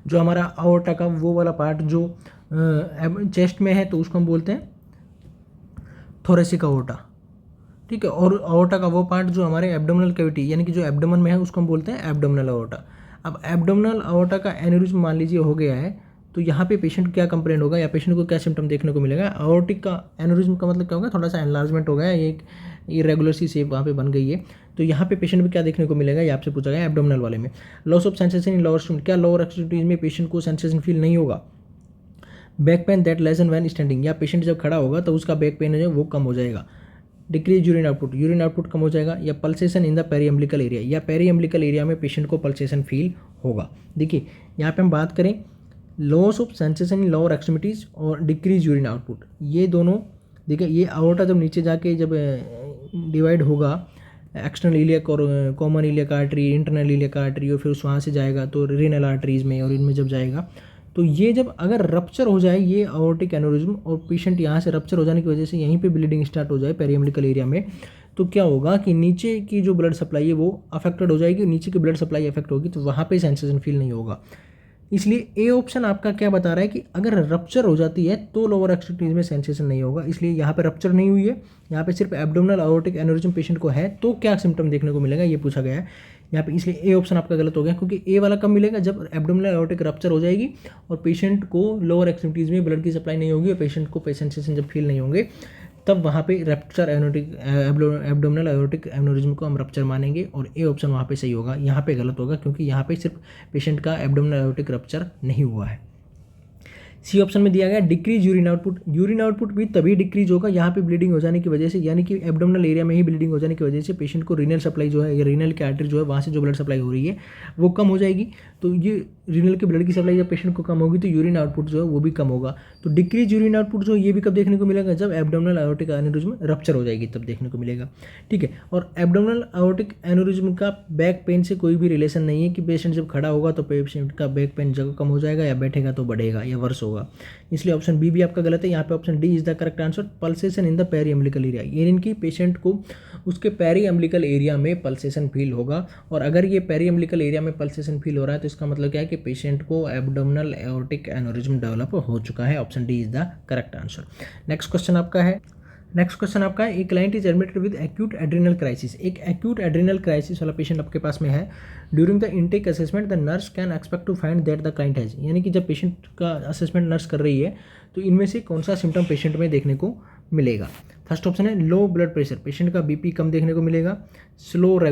जो हमारा अओर्टा का वो वाला पार्ट जो चेस्ट में है तो उसको हम बोलते हैं थोरेसिक अओर्टा। ठीक है, और अओर्टा का वो पार्ट जो हमारे एब्डोमिनल कैविटी यानी कि जो एब्डोमन में है उसको हम बोलते हैं एब्डोमिनल अओर्टा। अब एब्डोमिनल अओर्टा का एन्यूरिज्म मान लीजिए हो गया है तो यहाँ पे पेशेंट क्या कंप्लेंट होगा या पेशेंट को क्या सिम्टम देखने को मिलेगा। अओर्टिक का एन्यूरिज्म का मतलब क्या होगा, थोड़ा सा एनलार्जमेंट हो गया, एक इरेगुलर सी शेप वहाँ पे बन गई है, तो यहाँ पे पेशेंट में क्या देखने को मिलेगा ये आपसे पूछा गया एब्डोमिनल वाले में। Loss of sensation in lower extremity, क्या लोअर एक्सट्रीमिटीज में पेशेंट को सेंसेशन फील नहीं होगा। Back pain that lesson when standing, या पेशेंट जब खड़ा होगा तो उसका बैक पेन है वो कम हो जाएगा। डिक्रीज यूरिन आउटपुट कम हो जाएगा। या पल्सेशन इन द पेरीएम्बलिकल एरिया, या पेरीएम्बलिकल एरिया में पेशेंट को पल्सेशन फील होगा। देखिए यहाँ पे हम बात करें loss of sensation in lower extremities और डिक्रीज यूरिन आउटपुट, ये दोनों देखिए ये अओर्टा जब नीचे जाके जब डिवाइड होगा एक्सटर्नल इलियक और common iliac artery, internal iliac artery, और फिर वहाँ से जाएगा तो रीनल आर्टरीज में और इनमें जब जाएगा तो ये जब अगर रप्चर हो जाए ये एओर्टिक एन्यूरिज्म और पेशेंट यहाँ से रप्चर हो जाने की वजह से यहीं पे ब्लीडिंग स्टार्ट हो जाए पेरियम्बलिकल एरिया में, तो क्या होगा कि नीचे की जो ब्लड सप्लाई है वो अफेक्टेड हो जाएगी, नीचे की ब्लड सप्लाई अफेक्ट होगी, तो वहाँ पे सेंसेशन फील नहीं होगा। इसलिए ए ऑप्शन आपका क्या बता रहा है कि अगर रप्चर हो जाती है तो लोअर एक्सट्रीमिटीज में सेंसेशन नहीं होगा। इसलिए यहाँ पे रप्चर नहीं हुई है, यहाँ पे सिर्फ एब्डोमिनल एओर्टिक एन्यूरिज्म पेशेंट को है, तो क्या सिम्टम देखने को मिलेगा ये पूछा गया है यहाँ पे। इसलिए ए ऑप्शन आपका गलत हो गया, क्योंकि ए वाला कब मिलेगा, जब एब्डोमिनल एओर्टिक रप्चर हो जाएगी और पेशेंट को लोअर एक्सट्रीमिटीज में ब्लड की सप्लाई नहीं होगी और पेशेंट को सेंसेशन जब फील नहीं होंगे, तब वहाँ पे रप्चर एब्डोमिनल एओर्टिक एन्यूरिज्म को हम रप्चर मानेंगे और ए ऑप्शन वहाँ पे सही होगा। यहाँ पे गलत होगा, क्योंकि यहाँ पे सिर्फ पेशेंट का एब्डोमिनल एओर्टिक रप्चर नहीं हुआ है। सी ऑप्शन में दिया गया decrease urine output. Urine output भी तभी डिक्रीज होगा यहाँ पे ब्लीडिंग हो जाने की वजह से, यानी कि एब्डोमिनल एरिया में ही ब्लीडिंग हो जाने की वजह से पेशेंट को रीनल सप्लाई जो है या रीनल की आर्टरी जो है वहाँ से जो ब्लड सप्लाई हो रही है वो कम हो जाएगी। तो ये रीनल के ब्लड की सप्लाई जब पेशेंट को कम होगी तो यूरिन आउटपुट जो है वो भी कम होगा। तो डिक्रीज यूरिन आउटपुट जो ये भी कब देखने को मिलेगा, जब एब्डोमिनल एओर्टिक एन्यूरिज्म रप्चर हो जाएगी तब देखने को मिलेगा। ठीक है, और एब्डोमिनल एओर्टिक एन्यूरिज्म का बैक पेन से कोई भी रिलेशन नहीं है कि पेशेंट जब खड़ा होगा तो पेशेंट का बैक पेन जगह कम हो जाएगा या बैठेगा तो बढ़ेगा या वर्स होगा। इसलिए ऑप्शन बी भी आपका गलत है। यहाँ पे option D is the correct answer, pulsation in the peri umbilical area, यानी कि पेशेंट को उसके पेरी एम्बलिकल एरिया में पल्सेशन फील होगा। और अगर ये पेरी एम्बलिकल एरिया में पल्सेशन फील हो रहा है तो इसका मतलब क्या है कि पेशेंट को एब्डोमिनल एओर्टिक एन्यूरिज्म डेवलप हो चुका है। Option D is the correct answer. Next question आपका है, एक client is admitted with acute adrenal crisis. एक एक्यूट एड्रिनल क्राइसिस वाला पेशेंट आपके पास में है। During the intake assessment the nurse can expect to find that the client has, यानी कि जब पेशेंट का असेसमेंट नर्स कर रही है तो इनमें से कौन सा सिम्टम पेशेंट में देखने को मिलेगा। फर्स्ट ऑप्शन है लो ब्लड प्रेशर, पेशेंट का बीपी कम देखने को मिलेगा। स्लो और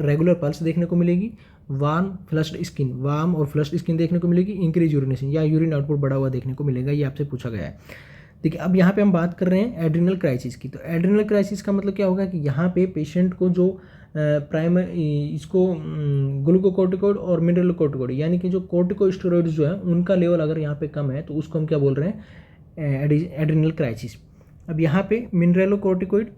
रेगुलर पल्स देखने को मिलेगी। वार्म और फ्लश्ड स्किन देखने को मिलेगी। इंक्रीज यूरिनेशन या यूरिन आउटपुट बढ़ा हुआ देखने को मिलेगा। ये आपसे पूछा गया है। देखिए, अब यहाँ पे हम बात कर रहे हैं एड्रिनल क्राइसिस की। तो एड्रिनल क्राइसिस का मतलब क्या होगा कि यहाँ पे पेशेंट को जो इसको ग्लूकोकोर्टिकोइड और मिनरलोकोर्टिकोइड, यानी कि जो कोर्टिकोस्टेरॉइड्स जो है उनका लेवल अगर यहाँ पे कम है तो उसको हम क्या बोल रहे हैं, एड्रिनल क्राइसिस। अब यहाँ पे मिनरलोकोर्टिकोइड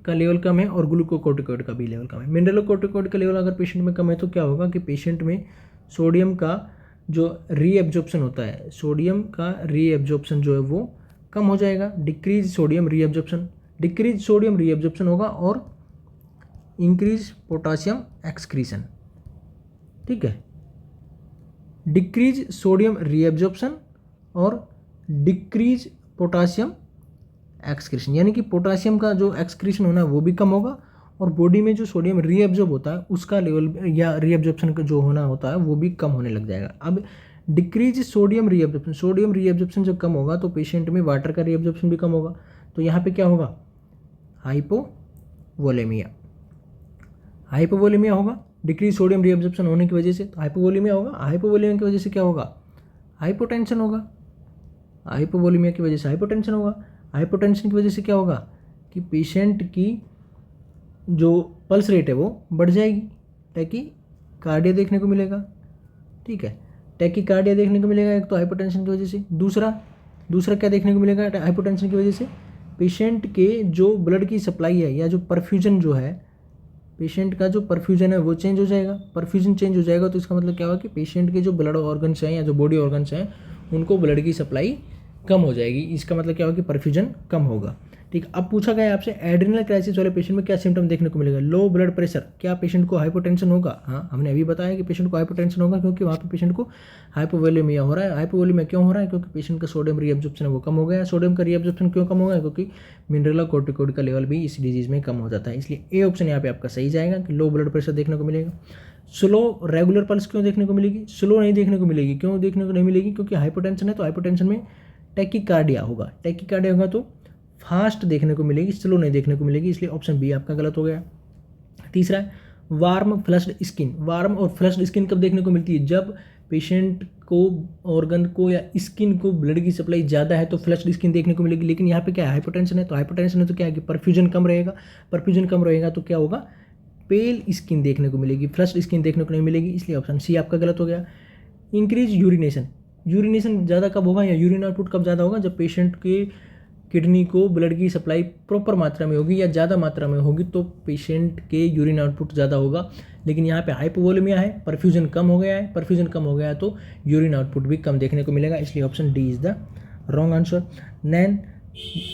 का लेवल कम है और ग्लूकोकोर्टिकोइड का भी लेवल कम है। मिनरलोकोर्टिकोइड का लेवल अगर पेशेंट में कम है तो क्या होगा कि पेशेंट में सोडियम का जो रीएब्जॉर्प्शन होता है, सोडियम का रीएब्जॉर्प्शन जो है वो कम हो जाएगा। डिक्रीज सोडियम रीएब्जॉर्प्शन होगा और इंक्रीज पोटासियम एक्सक्रीशन। ठीक है, डिक्रीज सोडियम रीएब्जॉर्प्शन और डिक्रीज पोटासियम एक्सक्रीशन, यानी कि पोटासियम का जो एक्सक्रीशन होना है वो भी कम होगा और बॉडी में जो सोडियम रीएब्जॉर्ब होता है उसका लेवल या रीएब्जॉर्प्शन का जो होना होता है वो भी कम होने लग जाएगा। अब डिक्रीज सोडियम रीएब्जॉर्प्शन जब कम होगा तो पेशेंट में वाटर का रीएब्जॉर्प्शन भी कम होगा। तो यहाँ पे क्या होगा, हाइपोवोलेमिया होगा। डिक्रीज सोडियम रीएब्जॉर्प्शन होने की वजह से तो हाइपोवोलेमिया होगा। हाइपोवोलेमिया की वजह से क्या होगा, हाइपोटेंशन होगा। हाइपोवोलेमिया की वजह से हाइपोटेंशन होगा। हाइपोटेंशन की वजह से क्या होगा कि पेशेंट की जो पल्स रेट है वो बढ़ जाएगी, टैकीकार्डिया देखने को मिलेगा। ठीक है, टैकीकार्डिया देखने को मिलेगा एक तो हाइपोटेंशन की वजह से। दूसरा क्या देखने को मिलेगा हाइपोटेंशन की वजह से, पेशेंट के जो ब्लड की सप्लाई है या जो परफ्यूजन जो है, पेशेंट का जो परफ्यूजन है वो चेंज हो जाएगा। परफ्यूजन चेंज हो जाएगा तो इसका मतलब क्या होगा कि पेशेंट के जो ब्लड ऑर्गन्स हैं या जो बॉडी ऑर्गन्स हैं उनको ब्लड की सप्लाई कम हो जाएगी। इसका मतलब क्या होगा कि परफ्यूजन कम होगा। ठीक, अब पूछा गया आपसे एड्रिनल क्राइसिस वाले पेशेंट में क्या सिम्टम देखने को मिलेगा। लो ब्लड प्रेशर, क्या पेशेंट को हाइपोटेंशन होगा। हाँ, हमने अभी बताया कि पेशेंट को हाइपोटेंशन होगा क्योंकि वहाँ पे पेशेंट को हाइपोवोलेमिया हो रहा है। हाइपोवोलेमिया क्यों हो रहा है, क्योंकि पेशेंट का सोडियम रीएब्जॉर्प्शन है वो कम हो गया। सोडियम का रीएब्जॉर्प्शन क्यों कम होगा, क्योंकि मिनरलोकोर्टिकोइड का लेवल भी इस डिजीज में कम हो जाता है। इसलिए ए ऑप्शन यहाँ पे आपका सही जाएगा कि लो ब्लड प्रेशर देखने को मिलेगा। स्लो रेगुलर पल्स क्यों देखने को मिलेगी, स्लो नहीं देखने को मिलेगी। क्यों देखने को नहीं मिलेगी, क्योंकि हाइपोटेंशन है तो हाइपोटेंशन में टैकीकार्डिया होगा। टैकीकार्डिया होगा तो फास्ट देखने को मिलेगी, स्लो नहीं देखने को मिलेगी। इसलिए ऑप्शन बी आपका गलत हो गया। तीसरा है वार्म फ्लश्ड स्किन। वार्म और फ्लश्ड स्किन कब देखने को मिलती है, जब पेशेंट को ऑर्गन को या स्किन को ब्लड की सप्लाई ज़्यादा है तो फ्लश्ड स्किन देखने को मिलेगी। लेकिन यहाँ पे क्या है, हाइपोटेंशन है तो हाइपोटेंशन है तो क्या है कि परफ्यूजन कम रहेगा तो क्या होगा, पेल स्किन देखने को मिलेगी, फ्लश्ड स्किन देखने को नहीं मिलेगी। इसलिए ऑप्शन सी आपका गलत हो गया। इंक्रीज यूरिनेशन ज़्यादा कब होगा या यूरिन आउटपुट कब ज़्यादा होगा, जब पेशेंट के किडनी को ब्लड की सप्लाई प्रॉपर मात्रा में होगी या ज़्यादा मात्रा में होगी तो पेशेंट के यूरिन आउटपुट ज़्यादा होगा। लेकिन यहाँ पे हाइपोवोलेमिया है, परफ्यूजन कम हो गया है, परफ्यूजन कम हो गया है तो यूरिन आउटपुट भी कम देखने को मिलेगा, इसलिए option D is the wrong answer. Then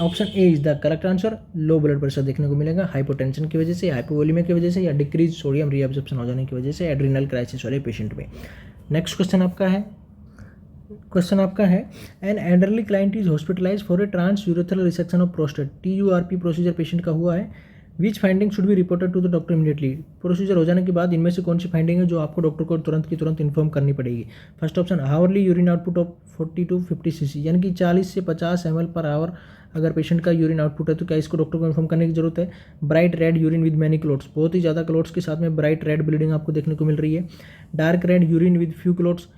option A is the correct answer. Low blood pressure देखने को मिलेगा हाइपोटेंशन की वजह से, हाइपोवोलेमिया की वजह से या डिक्रीज सोडियम रीअब्जॉर्प्शन हो जाने की वजह से एड्रिनल क्राइसिस वाले पेशेंट में। नेक्स्ट क्वेश्चन आपका है an elderly client is hospitalise for a transurethral resection of prostate, TURP procedure patient का हुआ है। Which finding should be reported to the doctor immediately, procedure हो जाने के बाद इनमें से कौन सी फाइंडिंग है जो आपको डॉक्टर को तुरंत की तुरंत इन्फॉर्म करनी पड़ेगी। First option, hourly urine output of 40 to 50 cc, यानी कि 40 से 50 ml पर आवर अगर पेशेंट का यूरिन आउटपुट है तो क्या इसको डॉक्टर को इन्फॉर्म करने की जरूरत है। Bright red urine with many clots, बहुत ही ज़्यादा क्लोट्स के साथ में ब्राइट रेड ब्लीडिंग आपको देखने को मिल रही है। Dark red urine with few clots,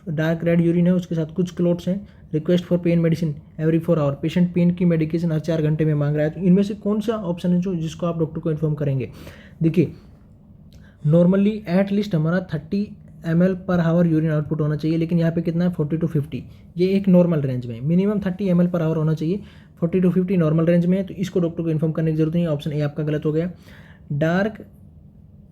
dark red urine है उसके साथ कुछ क्लोट्स हैं। Request for pain medicine every 4 hour, patient pain की मेडिकेशन हर 4 घंटे में मांग रहा है। तो इनमें से कौन सा ऑप्शन है जो जिसको आप डॉक्टर को इन्फॉर्म करेंगे। देखिए नॉर्मली एटलीस्ट हमारा 30 ml per hour urine output होना चाहिए, लेकिन यहाँ पे कितना है 40 to 50, ये एक नॉर्मल रेंज में। मिनिमम 30 ml पर आवर होना चाहिए, 40 to 50 नॉर्मल रेंज में है, तो इसको डॉक्टर को इन्फॉर्म करने की जरूरत नहीं है। ऑप्शन ए आपका गलत हो गया। Dark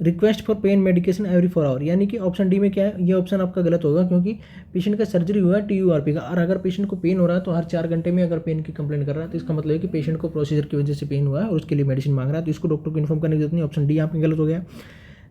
request for pain medication every 4 hour, यानी कि ऑप्शन डी में क्या है, ये ऑप्शन आपका गलत होगा क्योंकि पेशेंट का सर्जरी हुआ है TURP का, और अगर पेशेंट को पेन हो रहा है तो हर 4 घंटे में अगर पेन की कंप्लेंट कर रहा है तो इसका मतलब है कि पेशेंट को प्रोसीजर की वजह से पेन हुआ है और उसके लिए मेडिसिन मांग रहा है, तो इसको डॉक्टर को इन्फॉर्म करने की जरूरत नहीं। ऑप्शन डी यहाँ पे गलत हो गया।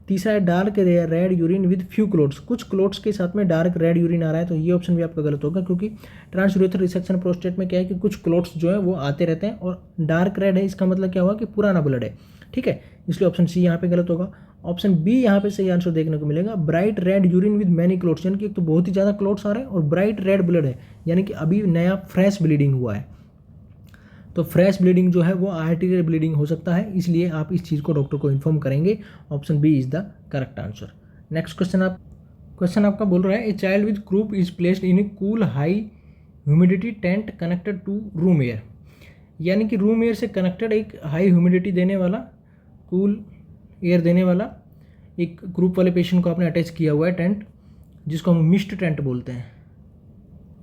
तीसरा है dark red urine with few clots, कुछ क्लोट्स के साथ में डार्क रेड यूरिन आ रहा है, तो ये ऑप्शन भी आपका गलत होगा क्योंकि ट्रांसयूरेथ्रल रिसेक्शन प्रोस्टेट में क्या है कि कुछ क्लोट्स जो है वो आते रहते हैं, और डार्क रेड है इसका मतलब क्या हुआ कि पुराना ब्लड है, ठीक है, इसलिए ऑप्शन सी यहाँ पे गलत होगा। ऑप्शन बी यहाँ पे सही आंसर देखने को मिलेगा, bright red urine with many clots, यानी कि एक तो बहुत ही ज़्यादा क्लोट्स आ रहे हैं और ब्राइट रेड ब्लड है, यानी कि अभी नया फ्रेश ब्लीडिंग हुआ है। तो फ्रेश ब्लीडिंग जो है वो आर्टीरियल ब्लीडिंग हो सकता है, इसलिए आप इस चीज़ को डॉक्टर को इन्फॉर्म करेंगे। Option B is the correct answer. Next question आपका बोल रहा है a child with croup is placed in a cool high humidity tent connected to room air, यानी कि रूम एयर से कनेक्टेड एक हाई ह्यूमिडिटी देने वाला, कूल एयर देने वाला एक ग्रुप वाले पेशेंट को आपने अटैच किया हुआ है टेंट, जिसको हम मिस्ट टेंट बोलते हैं,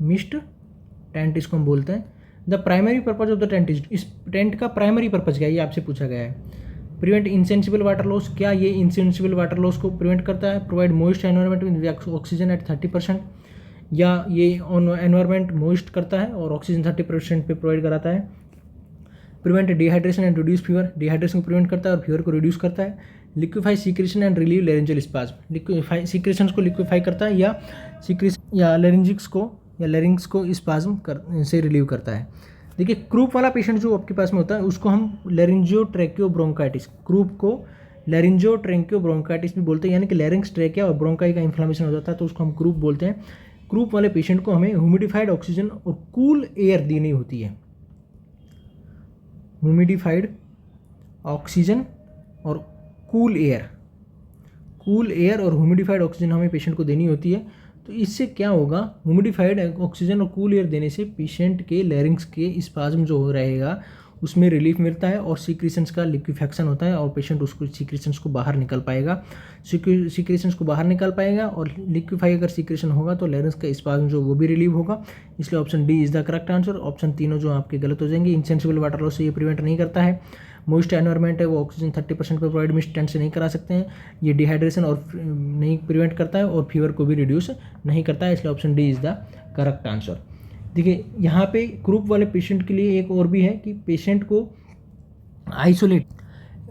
मिस्ट टेंट इसको हम बोलते हैं। The primary purpose of the tent is, इस टेंट का प्राइमरी पर्पज क्या है ये आपसे पूछा गया है। प्रिवेंट इनसेंसिबल वाटर लॉस, क्या ये इनसेंसिबल वाटर लॉस को प्रिवेंट करता है। Provide moist environment with oxygen at 30%, या ये एनवायरनमेंट मॉइस्ट करता है और ऑक्सीजन 30% पे प्रोवाइड कराता है। Prevent dehydration and reduce fever, dehydration को प्रिवेंट करता है और फीवर को रिड्यूस करता है। Liquefy secretion and relieve laryngeal spasm, liquefy secretions को लिक्विफाई करता है या सीक्रेशन या लेरिंग्स को स्पाज्म से रिलीव करता है। देखिए क्रूप वाला पेशेंट जो आपके पास में होता है उसको हम लेरिंजियो ट्रैकियो ब्रोंकाइटिस, क्रूप को लेरिंजियो ट्रैकियो ब्रोंकाइटिस भी बोलते हैं, यानी कि लेरिंग्स ट्रैकिया और ब्रोंकाई का इन्फ्लामेशन हो जाता है तो उसको हम क्रूप बोलते हैं। क्रूप वाले पेशेंट को हमें ह्यूमिडिफाइड ऑक्सीजन और कूल एयर देनी होती है, ह्यूमिडिफाइड ऑक्सीजन और कूल एयर और ह्यूमिडिफाइड ऑक्सीजन हमें पेशेंट को देनी होती है। तो इससे क्या होगा, ह्यूमिडिफाइड ऑक्सीजन और कूल एयर देने से पेशेंट के लैरिंग्स के स्पाज्म जो हो रहेगा उसमें रिलीफ मिलता है और सीक्रेशंस का लिक्विफेक्शन होता है और पेशेंट उसको सीक्रेशंस को बाहर निकल पाएगा, सीक्रेशंस को बाहर निकाल पाएगा और लिक्विफाई अगर सीक्रेशन होगा तो लैरिंग्स का स्पाज्म जो वो भी रिलीव होगा, इसलिए option D is the correct answer. Option तीनों जो आपके गलत हो जाएंगे। इनसेंसिबल वाटर लॉस से ये प्रिवेंट नहीं करता है। मोइस्ट एनवायरनमेंट है वो ऑक्सीजन 30% पर प्रोवाइड मिस्ट टेंट से नहीं करा सकते हैं। ये डिहाइड्रेशन और नहीं प्रिवेंट करता है और फीवर को भी रिड्यूस नहीं करता है, इसलिए option D is the correct answer. देखिए यहाँ पे ग्रुप वाले पेशेंट के लिए एक और भी है कि पेशेंट को आइसोलेट,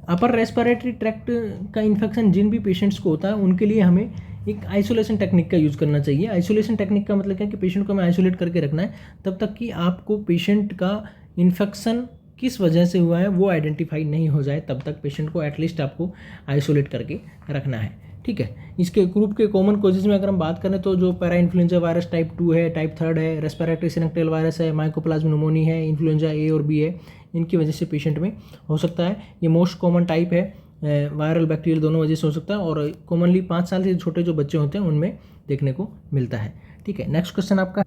अपर रेस्पिरेटरी ट्रैक्ट का इन्फेक्शन जिन भी पेशेंट्स को होता है उनके लिए हमें एक आइसोलेशन टेक्निक का यूज़ करना चाहिए। आइसोलेशन टेक्निक का मतलब क्या है कि पेशेंट को हमें आइसोलेट करके रखना है तब तक कि आपको पेशेंट का इन्फेक्शन किस वजह से हुआ है वो आइडेंटिफाई नहीं हो जाए, तब तक पेशेंट को एटलीस्ट आपको आइसोलेट करके रखना है, ठीक है। इसके ग्रुप के कॉमन कॉजेज में अगर हम बात करें तो जो पैरा इन्फ्लुएंजा वायरस टाइप 2 है, टाइप 3 है, रेस्पिरेटरी सिनेक्टियल वायरस है, माइकोप्लाज्मा न्यूमोनिया है, इन्फ्लुएंजा ए और बी है, इनकी वजह से पेशेंट में हो सकता है। ये मोस्ट कॉमन टाइप है, वायरल बैक्टीरियल दोनों वजह से हो सकता है और कॉमनली 5 साल से छोटे जो बच्चे होते हैं उनमें देखने को मिलता है, ठीक है। नेक्स्ट क्वेश्चन आपका,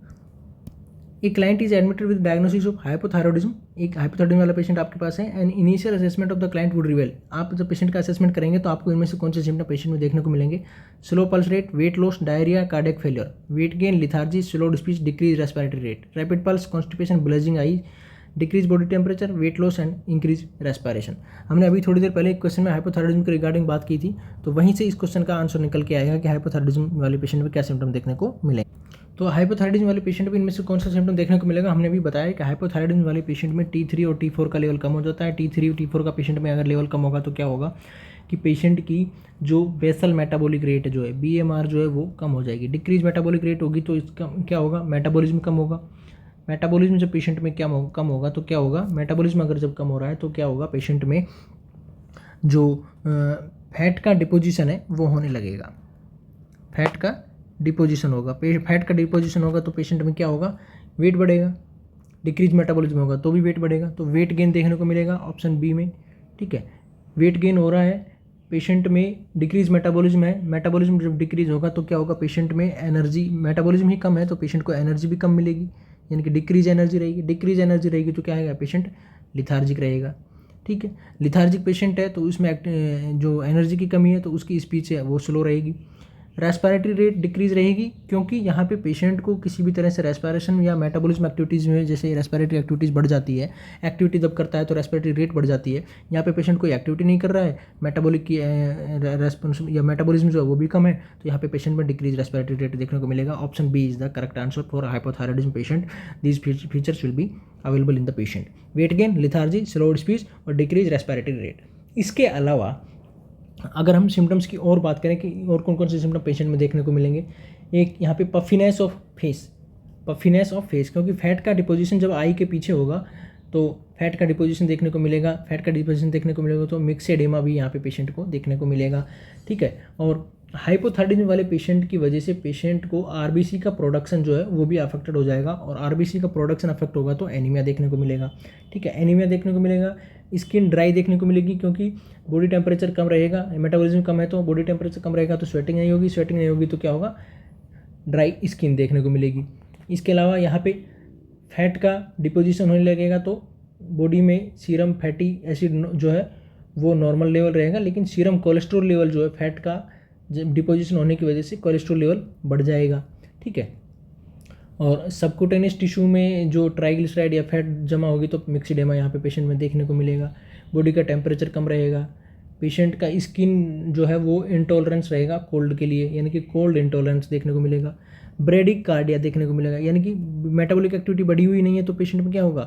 एक client is admitted with diagnosis of hypothyroidism, एक हाइपोथायरॉइडिज्म वाला पेशेंट आपके पास है and initial assessment of the client would reveal, आप जब पेशेंट का असेसमेंट करेंगे तो आपको इनमें से कौन से सिम्टम पेशेंट में देखने को मिलेंगे। Slow pulse rate, weight loss, diarrhoea, cardiac failure, weight gain, lethargy, slowed speech, decrease respiratory rate, rapid pulse, constipation, bulging eye, decrease body temperature, weight loss and increase respiration. हमने अभी थोड़ी देर पहले एक question में हाइपोथायराइडिज्म के regarding बात की थी, तो वहीं से इस क्वेश्चन का आंसर निकल के आएगा कि हाइपोथायराइडिज्म वाले पेशेंट में क्या सिम्टम देखने को मिलेंगे। तो हाइपोथायराइडिज्म वाले पेशेंट में इनमें से कौन सा सिम्टम देखने को मिलेगा, हमने अभी बताया कि हाइपोथायराइडिज्म वाले पेशेंट में T3 और T4 का लेवल कम हो जाता है। T3 और T4 का पेशेंट में अगर लेवल कम होगा तो क्या होगा कि पेशेंट की जो बेसल मेटाबॉलिक रेट जो है BMR जो है वो कम हो जाएगी। डिक्रीज मेटाबॉलिक रेट होगी तो इसका क्या होगा, मेटाबॉलिज्म कम होगा। मेटाबॉलिज्म जब पेशेंट में क्या कम होगा तो क्या होगा, मेटाबॉलिज्म अगर जब कम हो रहा है तो क्या होगा, पेशेंट में जो फैट का डिपोजिशन है वो होने लगेगा। फैट का डिपोजिशन होगा, फैट का डिपोजिशन होगा तो पेशेंट में क्या होगा, वेट बढ़ेगा। डिक्रीज मेटाबॉलिज्म होगा तो भी वेट बढ़ेगा, तो वेट गेन देखने को मिलेगा ऑप्शन बी में। ठीक है, वेट गेन हो रहा है पेशेंट में, डिक्रीज मेटाबॉलिज्म है। मेटाबॉलिज्म जब डिक्रीज होगा तो क्या होगा, पेशेंट में एनर्जी, मेटाबॉलिज्म ही कम है तो पेशेंट को एनर्जी भी कम मिलेगी, यानी कि डिक्रीज एनर्जी रहेगी। डिक्रीज एनर्जी रहेगी तो क्या आएगा, पेशेंट लिथार्जिक रहेगा। ठीक है, लिथार्जिक पेशेंट है तो उसमें जो एनर्जी की कमी है तो उसकी स्पीच है वो स्लो रहेगी। रेस्पिरेटरी रेट डिक्रीज रहेगी क्योंकि यहाँ पे पेशेंट को किसी भी तरह से रेस्पिरेशन या मेटाबॉलिज्म एक्टिविटीज़ में, जैसे रेस्पिरेटरी एक्टिविटीज़ बढ़ जाती है, एक्टिविटी जब करता है तो रेस्पिरेटरी रेट बढ़ जाती है। यहाँ पे पेशेंट कोई एक्टिविटी नहीं कर रहा है, मेटाबॉलिक की रेस्पॉन्स या मेटाबॉलिज्म जो है वो भी कम है, तो यहाँ पे पेशेंट में डिक्रीज रेस्पिरेटरी रेट देखने को मिलेगा। Option B is the correct answer for hypothyroidism patient. These features will be available in the patient. Weight gain, lethargy, slowed speech और डिक्रीज रेस्पिरेटरी रेट। इसके अलावा अगर हम सिम्टम्स की और बात करें कि और कौन कौन से सिम्टम पेशेंट में देखने को मिलेंगे, एक यहाँ पे पफिनेस ऑफ फेस, क्योंकि फैट का डिपोजिशन जब आई के पीछे होगा तो फैट का डिपोजिशन देखने को मिलेगा। तो मिक्सेडेमा भी यहाँ पे पेशेंट को देखने को मिलेगा। ठीक है, और हाइपोथायराइडिज्म वाले पेशेंट की वजह से पेशेंट को आरबीसी का प्रोडक्शन जो है वो भी अफेक्टेड हो जाएगा, और आरबीसी का प्रोडक्शन अफेक्ट होगा तो एनीमिया देखने को मिलेगा। ठीक है, एनीमिया देखने को मिलेगा। स्किन ड्राई देखने को मिलेगी क्योंकि बॉडी टेम्परेचर कम रहेगा, मेटाबॉलिज्म कम है तो बॉडी टेम्परेचर कम रहेगा तो स्वेटिंग नहीं होगी तो क्या होगा, ड्राई स्किन देखने को मिलेगी। इसके अलावा यहाँ पे फैट का डिपोजिशन होने लगेगा तो बॉडी में सीरम फैटी एसिड जो है वो नॉर्मल लेवल रहेगा, लेकिन सीरम कोलेस्ट्रॉल लेवल जो है फैट का डिपोजिशन होने की वजह से कोलेस्ट्रॉल लेवल बढ़ जाएगा। ठीक है, और सबक्यूटेनियस टिश्यू में जो ट्राइग्लिसराइड या फैट जमा होगी तो मिक्सेडेमा यहाँ पे पेशेंट में देखने को मिलेगा। बॉडी का टेम्परेचर कम रहेगा, पेशेंट का स्किन जो है वो इंटॉलरेंस रहेगा कोल्ड के लिए, यानी कि कोल्ड इंटॉलरेंस देखने को मिलेगा। ब्रेडिक कार्डिया देखने को मिलेगा, यानी कि मेटाबॉलिक एक्टिविटी बढ़ी हुई नहीं है तो पेशेंट में क्या होगा,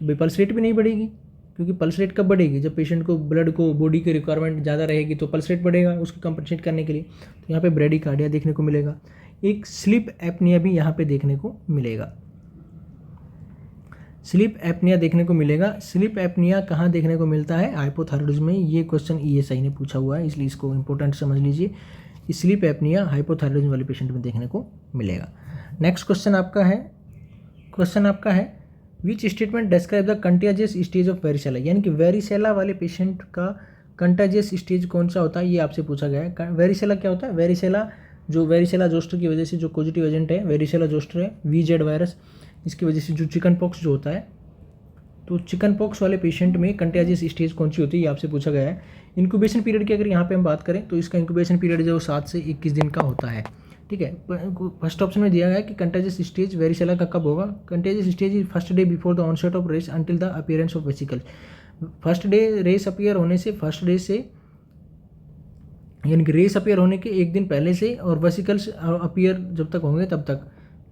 पल्स रेट भी नहीं बढ़ेगी, क्योंकि पल्स रेट कब बढ़ेगी, जब पेशेंट को ब्लड को बॉडी की रिक्वायरमेंट ज़्यादा रहेगी तो पल्स रेट बढ़ेगा उसको कंपनसेट करने के लिए, तो यहाँ पे ब्रेडिकार्डिया देखने को मिलेगा। एक स्लीप एपनिया भी यहाँ पे देखने को मिलेगा। स्लीप एपनिया कहाँ देखने को मिलता है, हाइपोथायराइडिज्म में। ये क्वेश्चन ESI ने पूछा हुआ है इसलिए इसको इंपॉर्टेंट समझ लीजिए। स्लीप एपनिया हाइपोथायराइडिज्म वाले पेशेंट में देखने को मिलेगा। नेक्स्ट क्वेश्चन आपका है which statement describe the contagious stage of varicella, यानी कि वेरिसेला वाले पेशेंट का कंटेजियस स्टेज कौन सा होता है, ये आपसे पूछा गया है। वेरिसेला क्या होता है, वेरिसेला जोस्टर की वजह से जो पॉजिटिव एजेंट है वेरिसेला जोस्टर है, VZ वायरस, इसकी वजह से जो चिकन पॉक्स जो होता है, तो चिकन पॉक्स वाले पेशेंट में कंटेजियस स्टेज कौन सी होती है ये आपसे पूछा गया है। इंक्यूबेशन पीरियड की अगर यहाँ पे हम बात करें तो इसका इंक्यूबेशन पीरियड जो 7 से 21 दिन का होता है। ठीक है, फर्स्ट ऑप्शन में दिया गया है कि कंटेजियस स्टेज वेरिसेला का कब होगा। Contagious stage is first day before the onset of rash until the appearance of vesicles. First day rash appear होने से, फर्स्ट डे से यानी कि रेस अपीयर होने के एक दिन पहले से, और वेसिकल्स अपीयर जब तक होंगे तब तक।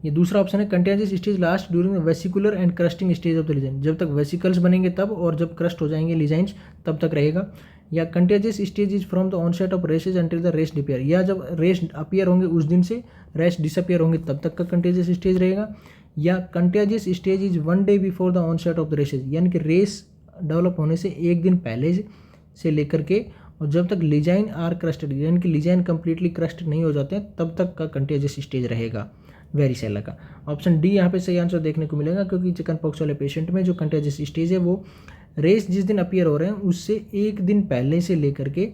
ये दूसरा ऑप्शन है contagious stage last during the vesicular and crusting stage of the lesion, जब तक वेसिकल्स बनेंगे तब और जब क्रस्ट हो जाएंगे लिजाइंस तब तक रहेगा। या contagious stage is from the onset of rashes until the rash disappear, या जब रेस अपीयर होंगे उस दिन से रेस डिसअपियर होंगे तब तक का कंटेजियस स्टेज रहेगा। या contagious stage is 1 day before the onset of the rashes, यानी कि रेस डेवलप होने से एक दिन पहले से लेकर के और जब तक लिजाइन आर क्रस्टेड, यानी कि लिजाइन कंप्लीटली क्रस्ट नहीं हो जाते हैं तब तक का कंटेजियस स्टेज रहेगा वेरिसेला का। ऑप्शन डी यहाँ पे सही आंसर देखने को मिलेगा, क्योंकि चिकन पॉक्स वाले पेशेंट में जो कंटेजियस स्टेज है वो रेस जिस दिन अपीयर हो रहे हैं उससे एक दिन पहले से लेकर के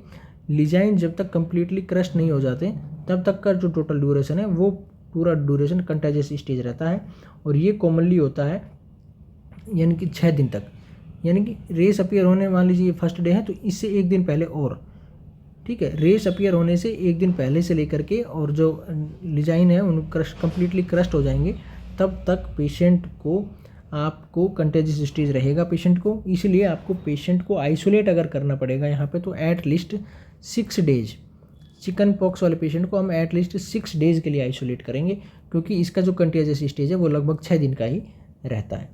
लिजाइन जब तक कंप्लीटली क्रस्ट नहीं हो जाते तब तक का जो टोटल ड्यूरेशन है वो पूरा ड्यूरेशन कंटेजियस स्टेज रहता है। और ये कॉमनली होता है यानी कि 6 दिन तक, यानी कि रेस अपीयर होने मान लीजिए फर्स्ट डे है तो इससे एक दिन पहले और, ठीक है, रेस अपीयर होने से एक दिन पहले से लेकर के और जो लिजाइन है उन क्रस्ट कंप्लीटली क्रस्ट हो जाएंगे तब तक पेशेंट को आपको कंटेजियस स्टेज रहेगा पेशेंट को, इसलिए आपको पेशेंट को आइसोलेट अगर करना पड़ेगा यहाँ पे तो at least 6 days. Chicken pox वाले पेशेंट को हम एट लीस्ट 6 डेज के लिए आइसोलेट करेंगे, क्योंकि इसका जो कंटेजियस स्टेज है वो लगभग 6 दिन का ही रहता है,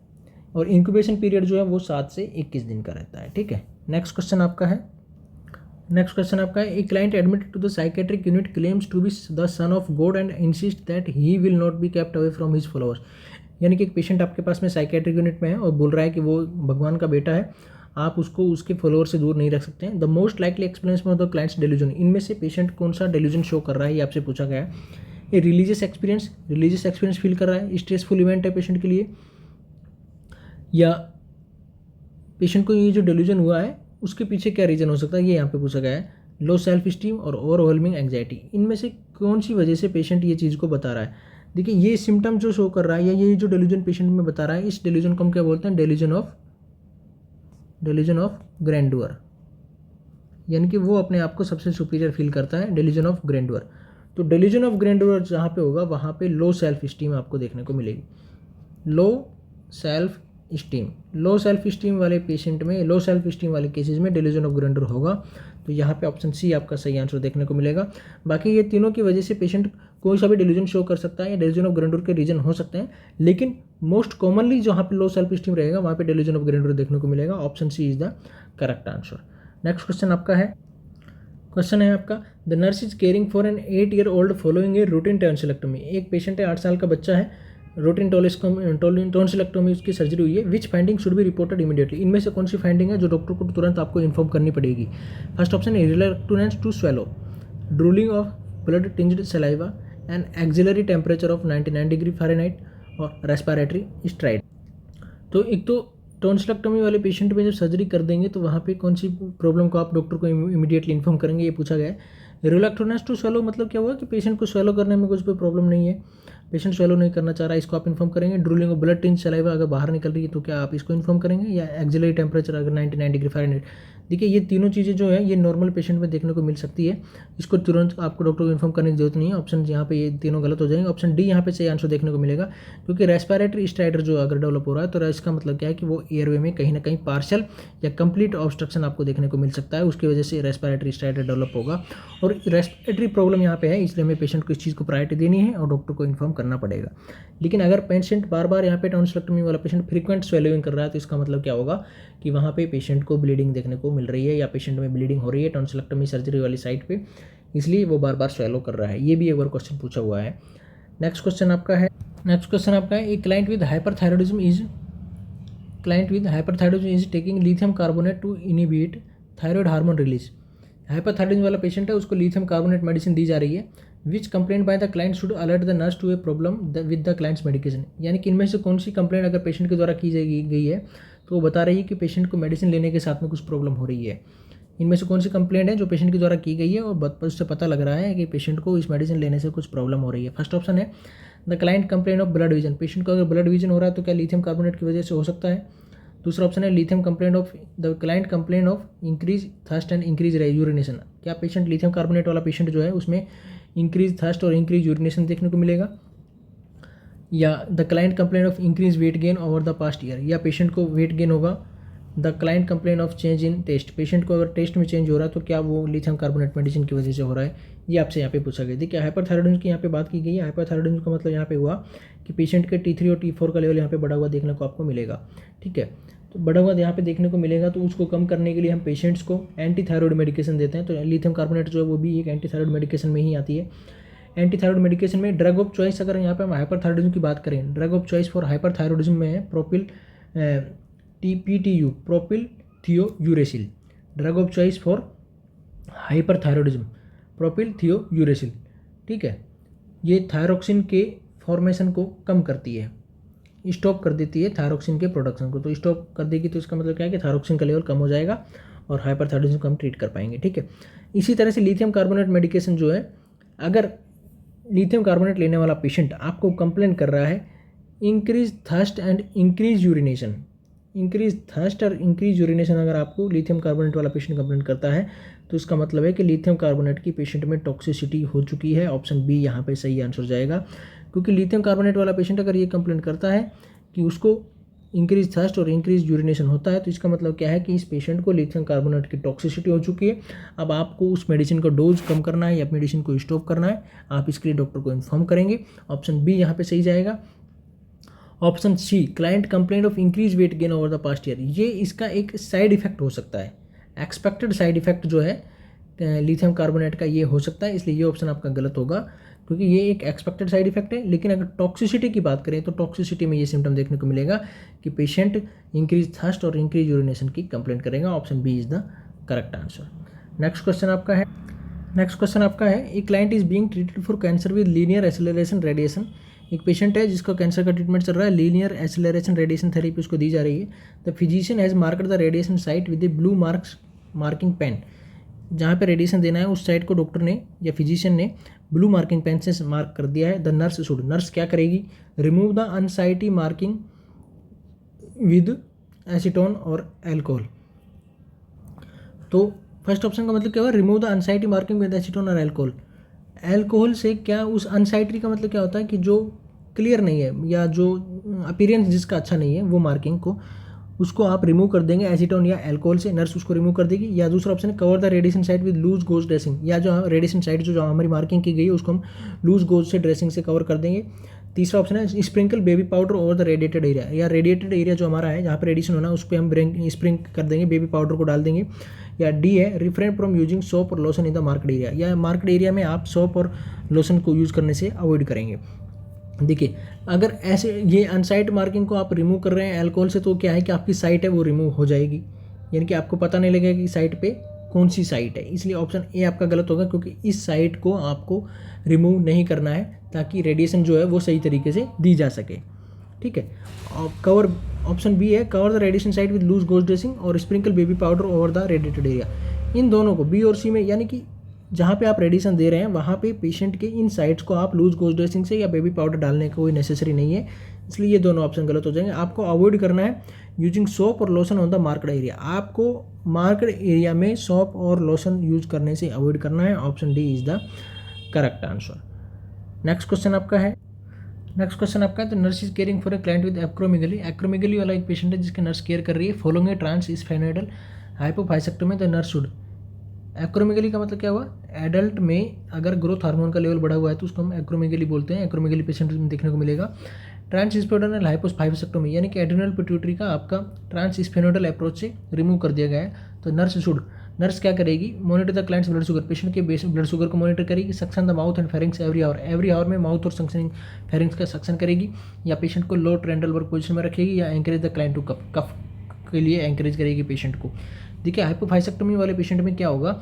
और इंक्यूबेशन पीरियड जो है वो 7 से 21 दिन का रहता है। ठीक है, नेक्स्ट क्वेश्चन आपका है a client admitted to the psychiatric unit claims to be the son of God and insist that he will not be kept away from his followers. यानी कि एक पेशेंट आपके पास में साइकेट्रिक यूनिट में है और बोल रहा है कि वो भगवान का बेटा है, आप उसको उसके फॉलोअर से दूर नहीं रख सकते हैं। The most likely explanation of the clients delusion, इनमें से पेशेंट कौन सा डेल्यूजन शो कर रहा है, ये आपसे पूछा गया है। ये रिलीजियस एक्सपीरियंस फील कर रहा है, स्ट्रेसफुल इवेंट है पेशेंट के लिए, या पेशेंट को ये जो डेल्यूजन हुआ है उसके पीछे क्या रीज़न हो सकता है, ये यहाँ पे पूछा गया है। लो सेल्फ स्टीम और ओवरवेलमिंग एंग्जाइटी, इनमें से कौन सी वजह से पेशेंट ये चीज़ को बता रहा है। देखिए ये सिम्टम जो शो कर रहा है या ये जो डेल्यूजन पेशेंट में बता रहा है, इस डेल्यूजन को हम क्या बोलते हैं, डेल्यूजन ऑफ ग्रैंडुअर, यानी कि वो अपने आप को सबसे सुपीरियर फील करता है, डेल्यूजन ऑफ ग्रैंडुअर। तो डेल्यूजन ऑफ ग्रैंडुअर जहाँ पे होगा वहाँ पे लो सेल्फ स्टीम आपको देखने को मिलेगी। लो सेल्फ स्टीम वाले पेशेंट में, लो सेल्फ स्टीम वाले केसेस में डेल्यूजन ऑफ ग्रैंडुअर होगा, तो यहाँ पे ऑप्शन सी आपका सही आंसर देखने को मिलेगा। बाकी ये तीनों की वजह से पेशेंट कोई सा भी डेल्यूजन शो कर सकता है या डेल्यूजन ऑफ ग्रैंडुअर के रीजन हो सकते हैं, लेकिन मोस्ट कॉमनली जहाँ पे लो सेल्फ स्टीम रहेगा वहाँ पे डेल्यूजन ऑफ ग्रैंडुअर देखने को मिलेगा। Option C is the correct answer. Next question है आपका the nurse is caring for an 8-year-old following a routine tonsillectomy. एक पेशेंट है, 8 साल का बच्चा है, रूटीन टॉन्सिलेक्टोमी उसकी सर्जरी हुई है। Which finding should be reported immediately, इनमें से कौन सी फाइंडिंग है जो डॉक्टर को तुरंत आपको इन्फॉर्म करनी पड़ेगी। फर्स्ट ऑप्शन है reluctance to swallow, drooling of blood tinged saliva and axillary temperature of 99 degree Fahrenheit और रेस्पिरेटरी स्ट्राइड। तो एक तो टॉन्सिलेक्टोमी वाले पेशेंट में जब सर्जरी कर देंगे तो वहाँ पे कौन सी प्रॉब्लम को आप डॉक्टर को इमीडिएटली इन्फॉर्म करेंगे, ये पूछा गया है। रिलक्टेंस टू स्वेलो मतलब क्या हुआ कि पेशेंट को स्वेलो करने में कुछ भी प्रॉब्लम नहीं है, पेशेंट स्वेलो नहीं करना चाह रहा है, इसको आप इन्फॉर्म करेंगे। Drooling of blood tinged saliva अगर बाहर निकल रही है तो क्या आप इसको इन्फॉर्म करेंगे, या एक्सिलरी टेम्परेचर अगर 99 डिग्री फ़ारेनहाइट। देखिए ये तीनों चीज़ें जो है ये नॉर्मल पेशेंट में देखने को मिल सकती है, इसको तुरंत आपको डॉक्टर को इन्फॉर्म करने की जरूरत नहीं है। ऑप्शन यहाँ पे ये तीनों गलत हो जाएंगे। ऑप्शन डी यहाँ पे सही आंसर देखने को मिलेगा, क्योंकि रेस्पिरेटरी स्ट्राइडर जो अगर डेवलप हो रहा है तो इसका मतलब क्या है कि वो एयरवे में कहीं ना कहीं पार्शियल या कंप्लीट ऑब्स्ट्रक्शन आपको देखने को मिल सकता है, उसकी वजह से रेस्पिरेटरी स्ट्राइडर डेवलप होगा। और रेस्पिरेटरी प्रॉब्लम यहाँ पे है, इसलिए हमें पेशेंट को इस चीज़ को प्रायोरिटी देनी है और डॉक्टर को इन्फॉर्म करना पड़ेगा। लेकिन अगर पेशेंट बार बार यहाँ पे टॉन्सिलेक्टोमी वाला पेशेंट फ्रीक्वेंट स्वेलोइंग कर रहा है तो इसका मतलब क्या होगा कि वहाँ पे पेशेंट को ब्लीडिंग देखने को मिल रही है या पेशेंट में ब्लीडिंग हो रही है टॉन्सिलेक्टोमी सर्जरी वाली साइट पे, इसलिए वो बार बार स्वेलो कर रहा है। ये भी एक बार क्वेश्चन पूछा हुआ है। नेक्स्ट क्वेश्चन आपका है a client with hyperthyroidism is taking lithium carbonate to inhibit thyroid hormone release. Hyperthyroidism वाला पेशेंट है, उसको लिथियम कार्बोनेट मेडिसिन दी जा रही है। Which complaint by the client should alert the nurse to a problem with the client's medication, यानी कि इनमें से कौन सी कंप्लेंट अगर पेशेंट के द्वारा की गई है तो वो बता रही है कि पेशेंट को मेडिसिन लेने के साथ में कुछ प्रॉब्लम हो रही है। इनमें से कौन सी कंप्लेंट है जो पेशेंट के द्वारा की गई है और उससे पता लग रहा है कि पेशेंट को इस मेडिसिन लेने से कुछ प्रॉब्लम हो रही है। फर्स्ट ऑप्शन है the client complaint of blood vision, patient को अगर ब्लड विजन हो रहा है तो क्या लिथियम कार्बोनेट की वजह से हो सकता है। दूसरा ऑप्शन है the client complaint of increase thirst and increase urination, क्या पेशेंट लिथियम कार्बोनेट वाला पेशेंट जो है उसमें इंक्रीज थर्स्ट और इंक्रीज यूरिनेशन देखने को मिलेगा। या the client complaint of increase weight gain over the past year, या पेशेंट को वेट गेन होगा। The client complaint of change in taste, patient को अगर टेस्ट में चेंज हो रहा है तो क्या वो लिथियम कार्बोनेट मेडिसिन की वजह से हो रहा है, ये आपसे यहाँ पे पूछा गया। देखिए हाइपरथायरॉयडिज्म की यहाँ पे बात की गई है। हाइपरथायरॉयडिज्म का मतलब यहाँ पे हुआ कि पेशेंट के T3 और T4 का लेवल यहाँ पे बढ़ा हुआ देखने को आपको मिलेगा। ठीक है, तो बढ़ा हुआ यहाँ पे देखने को मिलेगा, तो उसको कम करने के लिए हम पेशेंट्स को एंटी थायराइड मेडिकेशन देते हैं। तो लिथियम कार्बोनेट जो है वो भी एक एंटी थायराइड मेडिकेशन में ही आती है। एंटी थायराइड मेडिकेशन में ड्रग ऑफ चॉइस अगर यहाँ पे हम हाइपरथायरॉयडिज्म की बात करें, drug of choice for hyperthyroidism में है PTU propylthiouracil. Drug of choice for hyperthyroidism propylthiouracil. ठीक है, ये थायरोक्सिन के फॉर्मेशन को कम करती है, स्टॉप कर देती है थायरोक्सिन के प्रोडक्शन को। तो स्टॉप कर देगी तो इसका मतलब क्या है कि थायरोक्सिन का लेवल कम हो जाएगा और हाइपरथायरॉयडिज्म को हम ट्रीट कर पाएंगे। ठीक है, इसी तरह से लिथियम कार्बोनेट मेडिकेशन जो है, अगर लिथियम कार्बोनेट लेने वाला पेशेंट आपको कंप्लेन कर रहा है increase thirst and increase urination, अगर आपको लिथियम कार्बोनेट वाला पेशेंट कंप्लेन करता है तो इसका मतलब है कि लिथियम कार्बोनेट की पेशेंट में टॉक्सिसिटी हो चुकी है। ऑप्शन बी यहाँ पे सही आंसर जाएगा, क्योंकि लिथियम कार्बोनेट वाला पेशेंट अगर ये कंप्लेन करता है कि उसको इंक्रीज थर्स्ट और इंक्रीज यूरिनेशन होता है, तो इसका मतलब क्या है कि इस पेशेंट को लिथियम कार्बोनेट की टॉक्सिसिटी हो चुकी है। अब आपको उस मेडिसिन का डोज कम करना है या मेडिसिन को स्टॉप करना है, आप इसके लिए डॉक्टर को इन्फॉर्म करेंगे। ऑप्शन बी यहाँ पे सही जाएगा। Option C, client complaint of increase weight gain over the past year, ये इसका एक साइड इफेक्ट हो सकता है, एक्सपेक्टेड साइड इफेक्ट जो है लिथियम कार्बोनेट का ये हो सकता है, इसलिए ये ऑप्शन आपका गलत होगा, क्योंकि ये एक एक्सपेक्टेड साइड इफेक्ट है। लेकिन अगर टॉक्सिसिटी की बात करें तो टॉक्सिसिटी में ये सिम्टम देखने को मिलेगा कि पेशेंट इंक्रीज थर्स्ट और इंक्रीज यूरिनेशन की कंप्लेंट करेगा। Option B is the correct answer. Next question आपका है a client is being treated for cancer with linear acceleration radiation. एक पेशेंट है जिसका कैंसर का ट्रीटमेंट चल रहा है, लीनियर एक्सेलरेशन रेडिएशन थेरेपी उसको दी जा रही है। The physician has marked the radiation site with a blue marking pen. जहाँ पे रेडिएशन देना है उस साइट को डॉक्टर ने या फिजिशियन ने ब्लू मार्किंग पेन से मार्क कर दिया है। द नर्स क्या करेगी? Remove the unsightly marking with acetone और एल्कोहल। तो फर्स्ट ऑप्शन का मतलब क्या हुआ? Remove the unsightly marking with acetone और एल्कोहल। एल्कोहल से क्या, उस अनसाइटी का मतलब क्या होता है कि जो क्लियर नहीं है या जो अपीयरेंस जिसका अच्छा नहीं है वो मार्किंग को, उसको आप रिमूव कर देंगे एसीटोन या अल्कोहल से, नर्स उसको रिमूव कर देगी। या दूसरा ऑप्शन है cover the radiation site with loose gauze dressing, या जो रेडिएशन साइट जो हमारी मार्किंग की गई है उसको हम लूज गोज से ड्रेसिंग से कवर कर देंगे। तीसरा ऑप्शन है sprinkle baby powder over the radiated area, या रेडिएटेड एरिया जो हमारा है जहाँ पर रेडिएशन होना है उस पर हम स्प्रिंक कर देंगे, बेबी पाउडर को डाल देंगे। या डी है रिफ्रेन फ्रॉम यूजिंग सोप और lotion in the market area, या मार्केट एरिया में आप सोप और लोशन को यूज़ करने से अवॉइड करेंगे। देखिए अगर ऐसे ये अनसाइट मार्किंग को आप रिमूव कर रहे हैं अल्कोहल से, तो क्या है कि आपकी साइट है वो रिमूव हो जाएगी, यानी कि आपको पता नहीं लगेगा कि साइट पे कौन सी साइट है। इसलिए ऑप्शन ए आपका गलत होगा, क्योंकि इस साइट को आपको रिमूव नहीं करना है ताकि रेडिएशन जो है वो सही तरीके से दी जा सके। ठीक है, और कवर ऑप्शन बी है cover the radiation site with loose gauze dressing और sprinkle baby powder over the radiated area. इन दोनों को बी और सी में, यानी कि जहाँ पे आप रेडिएशन दे रहे हैं वहाँ पे पेशेंट के इन साइट्स को आप लूज गोज ड्रेसिंग से या बेबी पाउडर डालने का कोई नेसेसरी नहीं है, इसलिए ये दोनों ऑप्शन गलत हो जाएंगे। आपको अवॉइड करना है यूजिंग सोप और lotion on the market area, आपको मार्केट एरिया में सोप और लोशन यूज करने से अवॉइड करना है। Option D is the correct answer. Next question आपका है तो nurse is caring for a client with acromegaly. Acromegaly वाला एक पेशेंट है जिसके नर्स केयर कर रही है। Following a trans sphenoidal hypophysectomy the nurse should. Acromegaly का मतलब क्या हुआ? एडल्ट में अगर ग्रोथ हार्मोन का लेवल बढ़ा हुआ है तो उसको हम एक्रोमेगली बोलते हैं। एक्रोमेगली पेशेंट में देखने को मिलेगा। ट्रांसस्फेनोइडल हाइपोफाइसेक्टोमी, यानी कि एड्रिनल पिट्यूटरी का आपका ट्रांसस्फेनोइडल अप्रोच से रिमूव कर दिया गया है। तो नर्स क्या करेगी? Monitor the clients blood sugar, patient के ब्लड शुगर को मॉनिटर करेगी। Suction the mouth and pharynx every hour में माउथ और सक्शनिंग फेरिंग्स का सक्शन करेगी। या पेशेंट को लो ट्रेंडल वर्क पोजिशन में रखेगी, या एंकरेज द क्लाइंट टू कफ के लिए एंकरेज करेगी पेशेंट को। देखिए हाइपोफाइसेक्टोमी वाले पेशेंट में क्या होगा?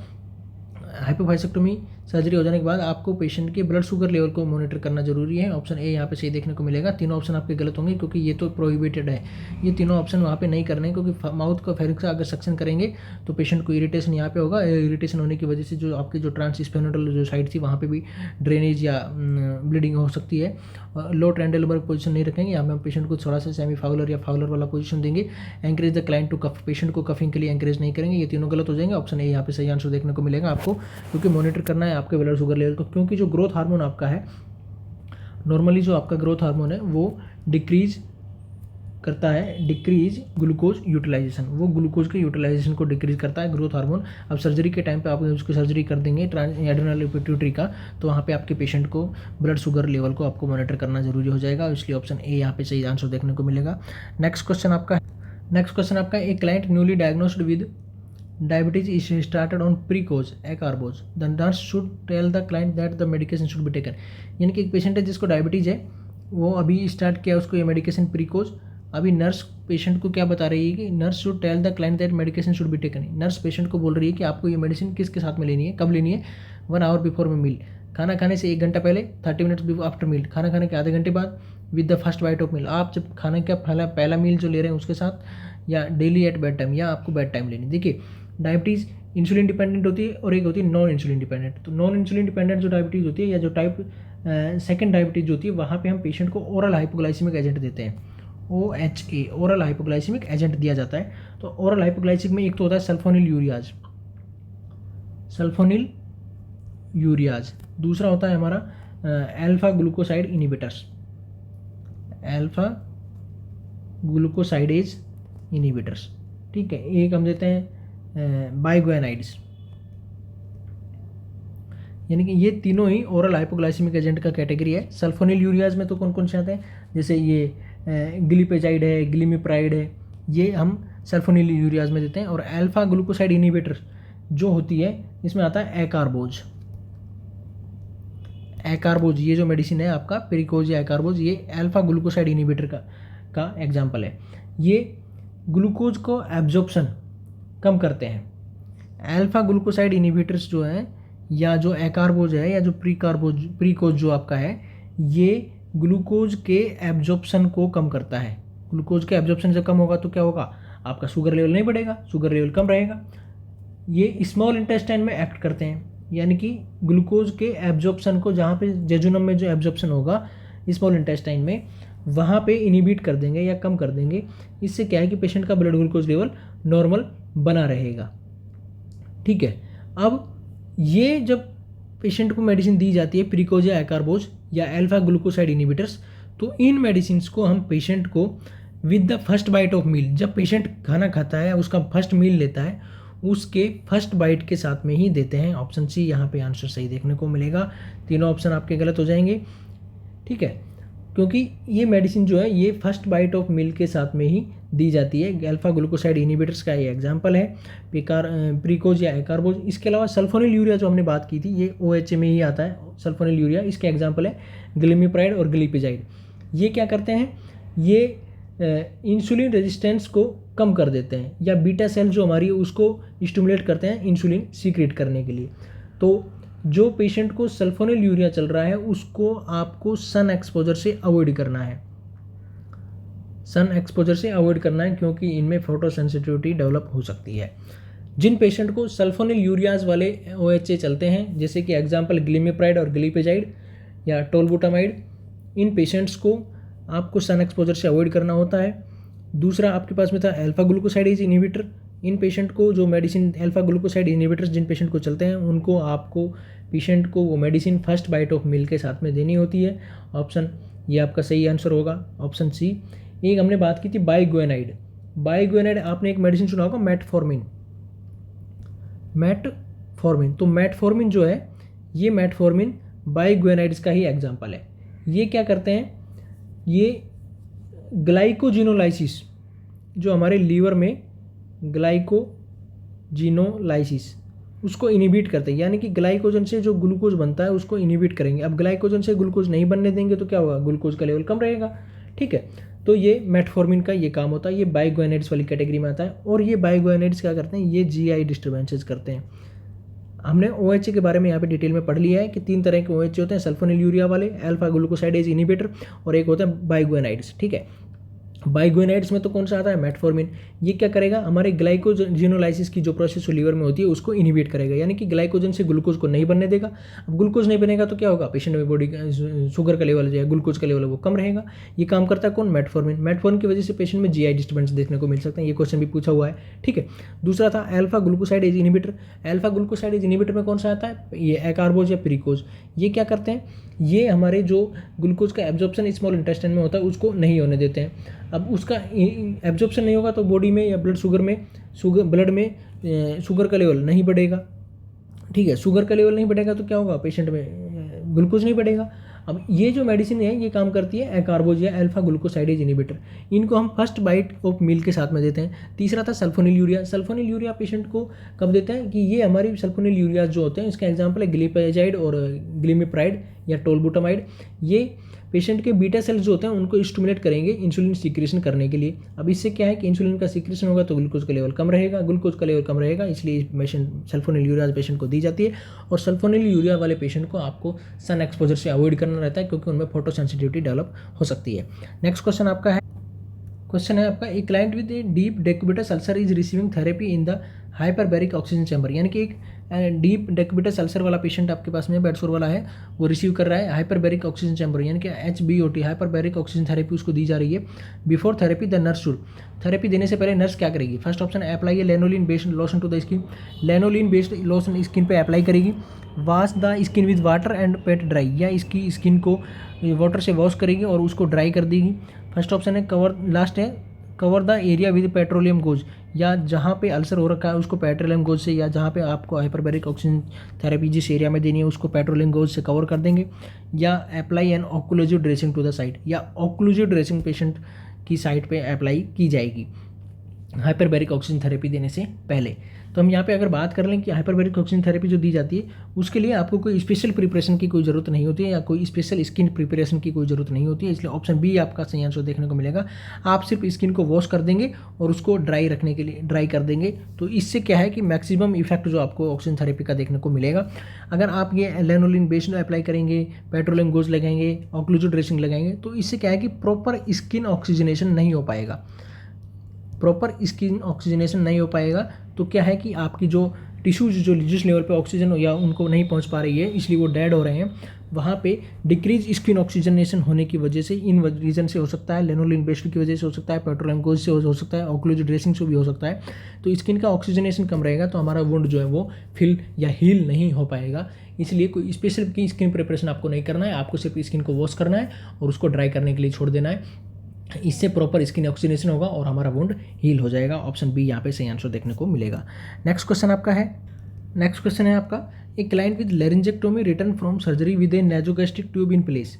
हाइपोफाइसेक्टोमी सर्जरी हो जाने के बाद आपको पेशेंट के ब्लड शुगर लेवल को मॉनिटर करना जरूरी है। ऑप्शन ए यहाँ पे सही देखने को मिलेगा। तीनों ऑप्शन आपके गलत होंगे क्योंकि ये तो प्रोहिबिटेड है, ये तीनों ऑप्शन वहाँ पे नहीं करने, क्योंकि माउथ का फेरिंक्स का अगर सक्शन करेंगे तो पेशेंट को इरिटेशन यहाँ पे होगा। इरिटेशन होने की वजह से जो आपकी जो ट्रांसस्फेनोइडल जो साइड थी वहाँ पे भी ड्रेनेज या ब्लीडिंग हो सकती है। लो ट्रेंडल वर्क पोजीशन नहीं रखेंगे, यहाँ पे हम पेशेंट को थोड़ा सा सेमी फाउलर या फाउलर वाला पोजीशन देंगे। Encourage the client to cough, patient को कफिंग के लिए एंकरेज नहीं करेंगे। ये तीनों गलत हो जाएंगे। ऑप्शन ए यहाँ पे सही आंसर देखने को मिलेगा आपको, क्योंकि मॉनिटर करना है आपके ब्लड शुगर लेवल को। क्योंकि जो ग्रोथ हार्मोन आपका है, नॉर्मली जो आपका ग्रोथ हार्मोन है वो डिक्रीज करता है, डिक्रीज ग्लूकोज यूटिलाइजेशन, वो ग्लूकोज के यूटिलाइजेशन को डिक्रीज करता है ग्रोथ हार्मोन। अब सर्जरी के टाइम पे आप उसको सर्जरी कर देंगे एड्रेनल पिट्यूटरी का, तो वहाँ पे आपके पेशेंट को ब्लड शुगर लेवल को आपको मॉनिटर करना जरूरी हो जाएगा, इसलिए ऑप्शन ए यहाँ पे सही आंसर देखने को मिलेगा। नेक्स्ट क्वेश्चन आपका एक client newly diagnosed with diabetes is started on pre-cause acarbose, the nurse should tell the client that the medication should be taken। यानी कि एक पेशेंट है जिसको डायबिटीज़ है, वो अभी स्टार्ट किया उसको ये मेडिकेशन प्रीकोज। अभी नर्स पेशेंट को क्या बता रही है कि nurse should tell the client that medication should be taken. Nurse patient को बोल रही है कि आपको ये मेडिसिन किसके साथ में लेनी है, कब लेनी है? 1 आवर बिफोर में मील, खाना खाने से 1 घंटा पहले, 30 मिनट्स आफ्टर मील, खाना खाने के आधे घंटे बाद, with the first bite of meal. आप जब खाने का पहला मील जो ले रहे हैं उसके साथ, या डेली एट बेड टाइम, या आपको बेड टाइम लेनी। देखिए डायबिटीज़ इंसुलिन डिपेंडेंट होती है और एक होती है नॉन इंसुलिन डिपेंडेंट। तो नॉन इंसुलिन डिपेंडेंट जो डायबिटीज़ होती है या जो टाइप सेकंड डायबिटीज़ होती है, वहाँ पे हम पेशेंट को ओरल हाइपोग्लाइसेमिक एजेंट देते हैं, OHA ओरल हाइपोग्लाइसेमिक एजेंट दिया जाता है। तो ओरल हाइपोग्लाइसेमिक में एक तो होता है सल्फोनिल यूरियाज, दूसरा होता है हमारा alpha glucoside inhibitors, alpha glucosidase inhibitors, ठीक है। एक हम देते हैं बाइगुएनाइड्स, यानी कि ये तीनों ही ओरल हाइपोग्लाइसेमिक एजेंट का कैटेगरी है। सल्फोनिल यूरियाज में तो कौन कौन से आते हैं, जैसे ये ग्लिपेजाइड है, ग्लिमिप्राइड है, ये हम सल्फोनिल यूरियाज में देते हैं। और अल्फा ग्लूकोसाइड इनहिबिटर जो होती है इसमें आता है एकार्बोज। एकार्बोज ये जो मेडिसिन है आपका पेरिकोज या एकार्बोज, ये अल्फा ग्लूकोसाइड इनहिबिटर का एग्जाम्पल है। ये ग्लूकोज को एब्जॉर्प्शन कम करते हैं। अल्फा ग्लूकोसाइड इनहिबिटर्स जो हैं या जो एकार्बोज है या जो प्रीकोज जो आपका है, ये ग्लूकोज के एब्जॉर्प्शन को कम करता है। ग्लूकोज के एब्जॉर्प्शन जब कम होगा तो क्या होगा, आपका शुगर लेवल नहीं बढ़ेगा, शुगर लेवल कम रहेगा। ये स्मॉल इंटेस्टाइन में एक्ट करते हैं, यानी कि ग्लूकोज के एब्जॉर्प्शन को, जहाँ पे जेजुनम में जो एब्जॉर्प्शन होगा स्मॉल इंटेस्टाइन में, वहाँ पे इनहिबिट कर देंगे या कम कर देंगे। इससे क्या है कि पेशेंट का ब्लड ग्लूकोज लेवल नॉर्मल बना रहेगा, ठीक है। अब ये जब पेशेंट को मेडिसिन दी जाती है प्रीकोज या एकार्बोज या अल्फा ग्लूकोसाइड इनहिबिटर्स, तो इन मेडिसिन को हम पेशेंट को with the first bite of meal, जब पेशेंट खाना खाता है उसका फर्स्ट मील लेता है उसके फर्स्ट बाइट के साथ में ही देते हैं। ऑप्शन सी यहाँ पे आंसर सही देखने को मिलेगा। तीनों ऑप्शन आपके गलत हो जाएंगे, ठीक है, क्योंकि ये मेडिसिन जो है ये फर्स्ट बाइट ऑफ मील के साथ में ही दी जाती है। अल्फा ग्लूकोसाइड इनहिबिटर्स का ये एग्जांपल है प्रीकोज या एकार्बोज। इसके अलावा सल्फोनिल यूरिया जो हमने बात की थी, ये OHA में ही आता है सल्फोनिल यूरिया। इसके एग्जांपल है ग्लिमिप्राइड और ग्लिपेजाइड। ये क्या करते हैं, ये इंसुलिन रेजिस्टेंस को कम कर देते हैं, या बीटा सेल जो हमारी है उसको स्टिमुलेट करते हैं इंसुलिन सीक्रेट करने के लिए। तो जो पेशेंट को सल्फोनिल यूरिया चल रहा है उसको आपको सन एक्सपोजर से अवॉइड करना है, सन एक्सपोजर से अवॉइड करना है, क्योंकि इनमें फोटो सेंसिटिविटी डेवलप हो सकती है। जिन पेशेंट को सल्फोनिल यूरियाज वाले OHA चलते हैं, जैसे कि एग्जांपल ग्लिमिप्राइड और ग्लिपेजाइड या टोलबुटामाइड, इन पेशेंट्स को आपको सन एक्सपोजर से अवॉइड करना होता है। दूसरा आपके पास में था अल्फा ग्लूकोसाइडेज इनहिबिटर। इन पेशेंट को जो मेडिसिन अल्फा ग्लूकोसाइड इनहिबिटर्स जिन पेशेंट को चलते हैं उनको आपको पेशेंट को वो medicine first bite of meal के साथ में देनी होती है। ऑप्शन ये आपका सही आंसर होगा, ऑप्शन सी। एक हमने बात की थी बाइगुएनाइड। बाइगुएनाइड आपने एक मेडिसिन सुना होगा मेटफॉर्मिन। तो मेटफॉर्मिन जो है ये मेटफॉर्मिन बाइगुएनाइड्स का ही एग्जाम्पल है। ये क्या करते हैं, ये ग्लाइकोजिनोलाइसिस जो हमारे लीवर में ग्लाइकोजिनोलाइसिस उसको इनहिबिट करते हैं, यानी कि ग्लाइकोजन से जो ग्लूकोज बनता है उसको इनहिबिट करेंगे। अब ग्लाइकोजन से ग्लूकोज नहीं बनने देंगे तो क्या होगा, ग्लूकोज का लेवल कम रहेगा, ठीक है। तो ये मेटफॉर्मिन का ये काम होता है, ये बाइगुएनाइड्स वाली कैटेगरी में आता है। और ये बाइगुएनाइड्स क्या करते हैं, ये GI डिस्टर्बेंसेस करते हैं। हमने OHA के बारे में यहाँ पे डिटेल में पढ़ लिया है कि 3 तरह के OHA होते हैं, सल्फोनिल यूरिया वाले, अल्फा ग्लूकोसाइडेज इनहिबिटर, और एक होता है बाइगुएनाइड्स, ठीक है। बाइगुएनाइड्स में तो कौन सा आता है, मेटफॉर्मिन। ये क्या करेगा, हमारे ग्लाइकोजिनोलाइसिस की जो प्रोसेस लीवर में होती है उसको इनहिबिट करेगा, यानी कि ग्लाइकोजन से ग्लूकोज को नहीं बनने देगा। अब ग्लूकोज नहीं बनेगा तो क्या होगा, पेशेंट में बॉडी शुगर का लेवल जो है, ग्लूकोज का लेवल है वो कम रहेगा। ये काम करता है कौन, मेटफॉर्मिन। मेटफॉर्मिन की वजह से पेशेंट में GI डिस्टर्बेंस देखने को मिल सकते हैं, ये क्वेश्चन भी पूछा हुआ है, ठीक है। दूसरा था alpha glucosidase inhibitor. Alpha glucosidase inhibitor में कौन सा आता है, ये एकार्बोज या प्रीकोज। ये क्या करते हैं, ये हमारे जो ग्लूकोज का एब्जॉर्प्शन स्मॉल इंटेस्टाइन में होता है उसको नहीं होने देते हैं। अब उसका एब्जॉर्प्शन नहीं होगा तो बॉडी में या ब्लड में शुगर का लेवल नहीं बढ़ेगा, ठीक है। शुगर का लेवल नहीं बढ़ेगा तो क्या होगा, पेशेंट में ग्लूकोज नहीं बढ़ेगा। अब ये जो मेडिसिन है ये काम करती है एकार्बोज या अल्फा ग्लूकोसाइडेज इनहिबिटर। इनको हम फर्स्ट बाइट ऑफ मील के साथ में देते हैं। तीसरा था sulphonyl urea. Sulphonyl urea patient को कब देते हैं कि ये हमारी सल्फोनिल यूरिया जो होते हैं, इसका एग्जांपल है ग्लिपेजाइड और ग्लिमिप्राइड या टोलबुटामाइड। ये पेशेंट के बीटा सेल्स जो होते हैं उनको स्टिमुलेट करेंगे इंसुलिन सीक्रेशन करने के लिए। अब इससे क्या है कि इंसुलिन का सीक्रेशन होगा तो ग्लूकोज का लेवल कम रहेगा, ग्लूकोज का लेवल कम रहेगा, इसलिए पेशेंट सल्फोनिल यूरिया पेशेंट को दी जाती है। और सल्फोनिल यूरिया वाले पेशेंट को आपको सन एक्सपोजर से अवॉइड करना रहता है, क्योंकि उनमें फोटो सेंसिटिविटी डेवलप हो सकती है। नेक्स्ट क्वेश्चन आपका है, क्वेश्चन है आपका, a client with a deep decubitus ulcer is receiving therapy in the hyperbaric oxygen chamber. यानी कि एक डीप डेक्यूबिटस अल्सर वाला पेशेंट आपके पास में बेड सोर वाला है, वो रिसीव कर रहा है हाइपरबैरिक ऑक्सीजन चैम्बर, यानी कि HBOT हाइपरबैरिक ऑक्सीजन थेरेपी उसको दी जा रही है। Before therapy the nurse should, therapy देने से पहले नर्स क्या करेगी, first option apply lanolin based lotion to the skin. Lanolin based lotion skin पे अप्लाई करेगी। Wash the skin with water and pat dry, या इसकी स्किन को वाटर से वॉश करेगी और उसको ड्राई कर देगी। फर्स्ट ऑप्शन है कवर, लास्ट है cover the area with petroleum goes, या जहाँ पे अल्सर हो रखा है उसको पेट्रोलियम गोज से, या जहाँ पे आपको हाइपरबैरिक ऑक्सीजन थेरेपी जिस एरिया में देनी है उसको पेट्रोलियम गोज से कवर कर देंगे। या apply an occlusive dressing to the site, या ऑक्लूसिव ड्रेसिंग पेशेंट की साइट पे अप्लाई की जाएगी हाइपरबैरिक ऑक्सीजन थेरेपी देने से पहले। तो हम यहाँ पे अगर बात कर लें कि हाइपरबैरिक ऑक्सीजन थेरेपी जो दी जाती है उसके लिए आपको कोई स्पेशल प्रिपरेशन की कोई ज़रूरत नहीं होती है, या कोई स्पेशल स्किन प्रिपरेशन की कोई ज़रूरत नहीं होती है, इसलिए ऑप्शन बी आपका सही आंसर देखने को मिलेगा। आप सिर्फ स्किन को वॉश कर देंगे और उसको ड्राई रखने के लिए ड्राई कर देंगे, तो इससे क्या है कि मैक्सिमम इफेक्ट जो आपको ऑक्सीजन थेरेपी का देखने को मिलेगा। अगर आप ये लैनोलिन बेस्ड अप्लाई करेंगे, पेट्रोलियम गोज लगाएंगे, ऑक्लूसिव ड्रेसिंग लगाएंगे, तो इससे क्या है कि प्रॉपर स्किन ऑक्सीजनेशन नहीं हो पाएगा, प्रॉपर स्किन ऑक्सीजनेशन नहीं हो पाएगा। तो क्या है कि आपकी जो टिश्यूज जो जिस लेवल पे ऑक्सीजन या उनको नहीं पहुंच पा रही है इसलिए वो डेड हो रहे हैं, वहाँ पे डिक्रीज स्किन ऑक्सीजनेशन होने की वजह से, इन रीजन से हो सकता है, लेनोलिन बेस्ड की वजह से हो सकता है, पेट्रोलियम गोज से हो सकता है, ऑक्लूसिव ड्रेसिंग से भी हो सकता है। तो स्किन का ऑक्सीजनेशन कम रहेगा तो हमारा वुंड जो है वो फिल या हील नहीं हो पाएगा। इसलिए कोई स्पेशल की स्किन प्रिपरेशन आपको नहीं करना है, आपको सिर्फ स्किन को वॉश करना है और उसको ड्राई करने के लिए छोड़ देना है। इससे प्रॉपर स्किन ऑक्सीजनेशन होगा और हमारा वुंड हील हो जाएगा। ऑप्शन बी यहाँ पे सही आंसर देखने को मिलेगा। नेक्स्ट क्वेश्चन है आपका a client with laryngectomy return from surgery with a nasogastric tube in place.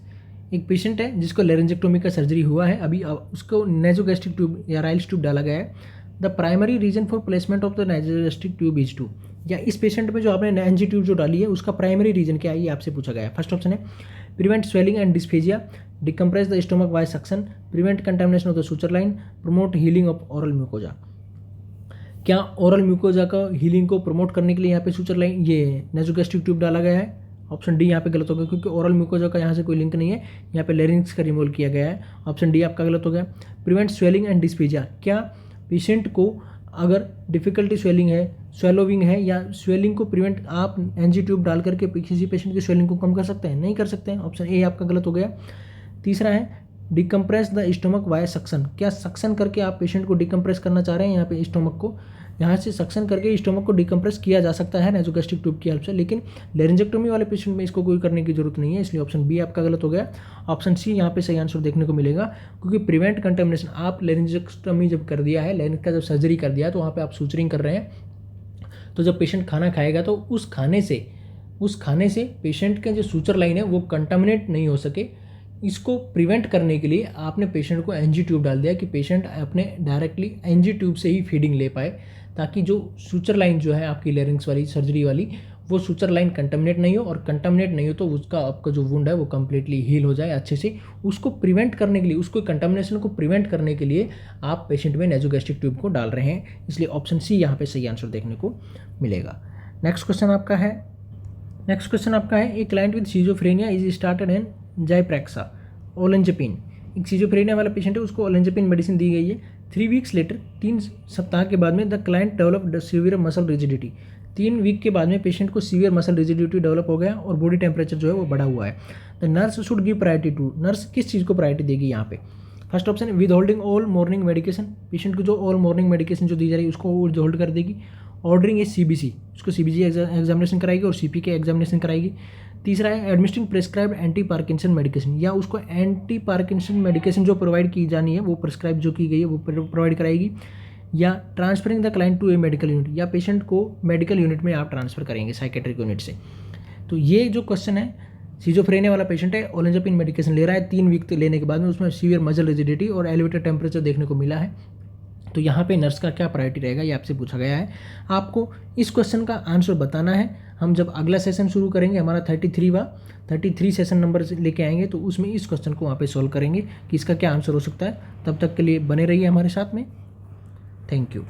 एक पेशेंट है जिसको लेरिंजेक्टोमी का सर्जरी हुआ है, अभी उसको नेजोगैस्ट्रिक ट्यूब या राइल्स ट्यूब डाला गया है। The primary reason for placement of the nasogastric tube is to, या इस पेशेंट में जो आपने एनजी ट्यूब जो डाली है उसका प्राइमरी रीजन क्या है ये आपसे पूछा गया है। फर्स्ट ऑप्शन है prevent swelling and dysphagia, decompress the stomach by suction, prevent contamination of the suture line, promote healing of oral mucosa. क्या ओरल म्यूकोजा का हीलिंग को प्रमोट करने के लिए यहाँ पे सुचर लाइन ये नेजोगैस्ट्रिक ट्यूब डाला गया है? ऑप्शन डी यहाँ पे गलत हो गया क्योंकि ओरल म्यूकोजा का यहाँ से कोई लिंक नहीं है, यहाँ पे लेरिंग्स का रिमूवल किया गया है। ऑप्शन डी आपका गलत हो गया। प्रिवेंट स्वेलिंग एंड डिस्फेजिया, क्या पेशेंट को अगर डिफिकल्टी स्वेलिंग है, स्वेलोविंग है या स्वेलिंग को प्रिवेंट आप एनजी ट्यूब डाल करके किसी पेशेंट की स्वेलिंग को कम कर सकते हैं? नहीं कर सकते हैं। ऑप्शन ए आपका गलत हो गया। तीसरा है decompress the stomach via suction, क्या सक्शन करके आप पेशेंट को डिकम्प्रेस करना चाह रहे हैं? यहाँ पे स्टोमक को यहाँ से सक्शन करके स्टोमक को डिकम्प्रेस किया जा सकता है नेजोगैस्ट्रिक ट्यूब की हेल्प से, लेकिन लेरिंजेक्टोमी वाले पेशेंट में इसको कोई करने की जरूरत नहीं है, इसलिए ऑप्शन बी आपका गलत हो गया। ऑप्शन सी यहाँ पे सही आंसर देखने को मिलेगा क्योंकि प्रिवेंट कंटेमिनेशन, आप लेरिंजेक्टोमी जब कर दिया है, लेरिंज का जब सर्जरी कर दिया तो वहाँ पर आप सूचरिंग कर रहे हैं, तो जब पेशेंट खाना खाएगा तो उस खाने से पेशेंट के जो सूचर लाइन है वो कंटामिनेट नहीं हो सके, इसको प्रिवेंट करने के लिए आपने पेशेंट को एनजी ट्यूब डाल दिया कि पेशेंट अपने डायरेक्टली एनजी ट्यूब से ही फीडिंग ले पाए, ताकि जो सूचर लाइन जो है आपकी लेरिंग्स वाली सर्जरी वाली वो सूचर लाइन कंटामिनेट नहीं हो, और कंटामिनेट नहीं हो तो उसका आपका जो वुंड है वो कम्प्लीटली हील हो जाए अच्छे से। उसको प्रिवेंट करने के लिए, उसको कंटामिनेशन को प्रिवेंट करने के लिए आप पेशेंट में नेजोगैस्ट्रिक ट्यूब को डाल रहे हैं, इसलिए ऑप्शन सी यहाँ पे सही आंसर देखने को मिलेगा। नेक्स्ट क्वेश्चन आपका है a client with schizophrenia is started an Zyprexa olanzapine. एक सीजोफ्रेनिया वाला पेशेंट है, उसको ओलेंजेपिन मेडिसिन दी गई है। 3 वीक्स लेटर, 3 सप्ताह के बाद में the client develop severe muscle rigidity. 3 week के बाद में पेशेंट को सीवियर मसल रिजिडिटी डेवलप हो गया और बॉडी टेम्परेचर जो है वो बढ़ा हुआ है। The nurse should give priority to, nurse किस चीज़ को प्रायोरिटी देगी यहाँ पे? First option withholding all morning medication, patient को जो ऑल मॉर्निंग मेडिकेशन जो दी जा रही है उसको होल्ड कर देगी। ऑर्डरिंग ए CBC, उसको CBC एग्जामिनेशन कराएगी और CP के एग्जामिनेशन कराएगी। तीसरा है administering prescribed anti Parkinson medication, या उसको एंटी पार्किंसन मेडिकेशन जो प्रोवाइड की जानी है वो प्रेस्क्राइब जो की गई है वो प्रोवाइड कराएगी। या transferring the client to a medical unit, या पेशेंट को मेडिकल यूनिट में आप ट्रांसफर करेंगे साइकेट्रिक यूनिट से। तो ये जो क्वेश्चन है, सीजोफ्रेनिया वाला पेशेंट है, ओलेंजेपिन मेडिकेशन ले रहा है, 3 वीक लेने के बाद में उसमें सीवियर मसल रिजिडिटी और एलिवेटेड टेम्परेचर देखने को मिला है, तो यहाँ पे नर्स का क्या प्रायोरिटी रहेगा ये आपसे पूछा गया है। आपको इस क्वेश्चन का आंसर बताना है। हम जब अगला सेशन शुरू करेंगे, हमारा 33 सेशन नंबर लेके आएंगे, तो उसमें इस क्वेश्चन को वहाँ पे सॉल्व करेंगे कि इसका क्या आंसर हो सकता है। तब तक के लिए बने रहिए हमारे साथ में। Thank you.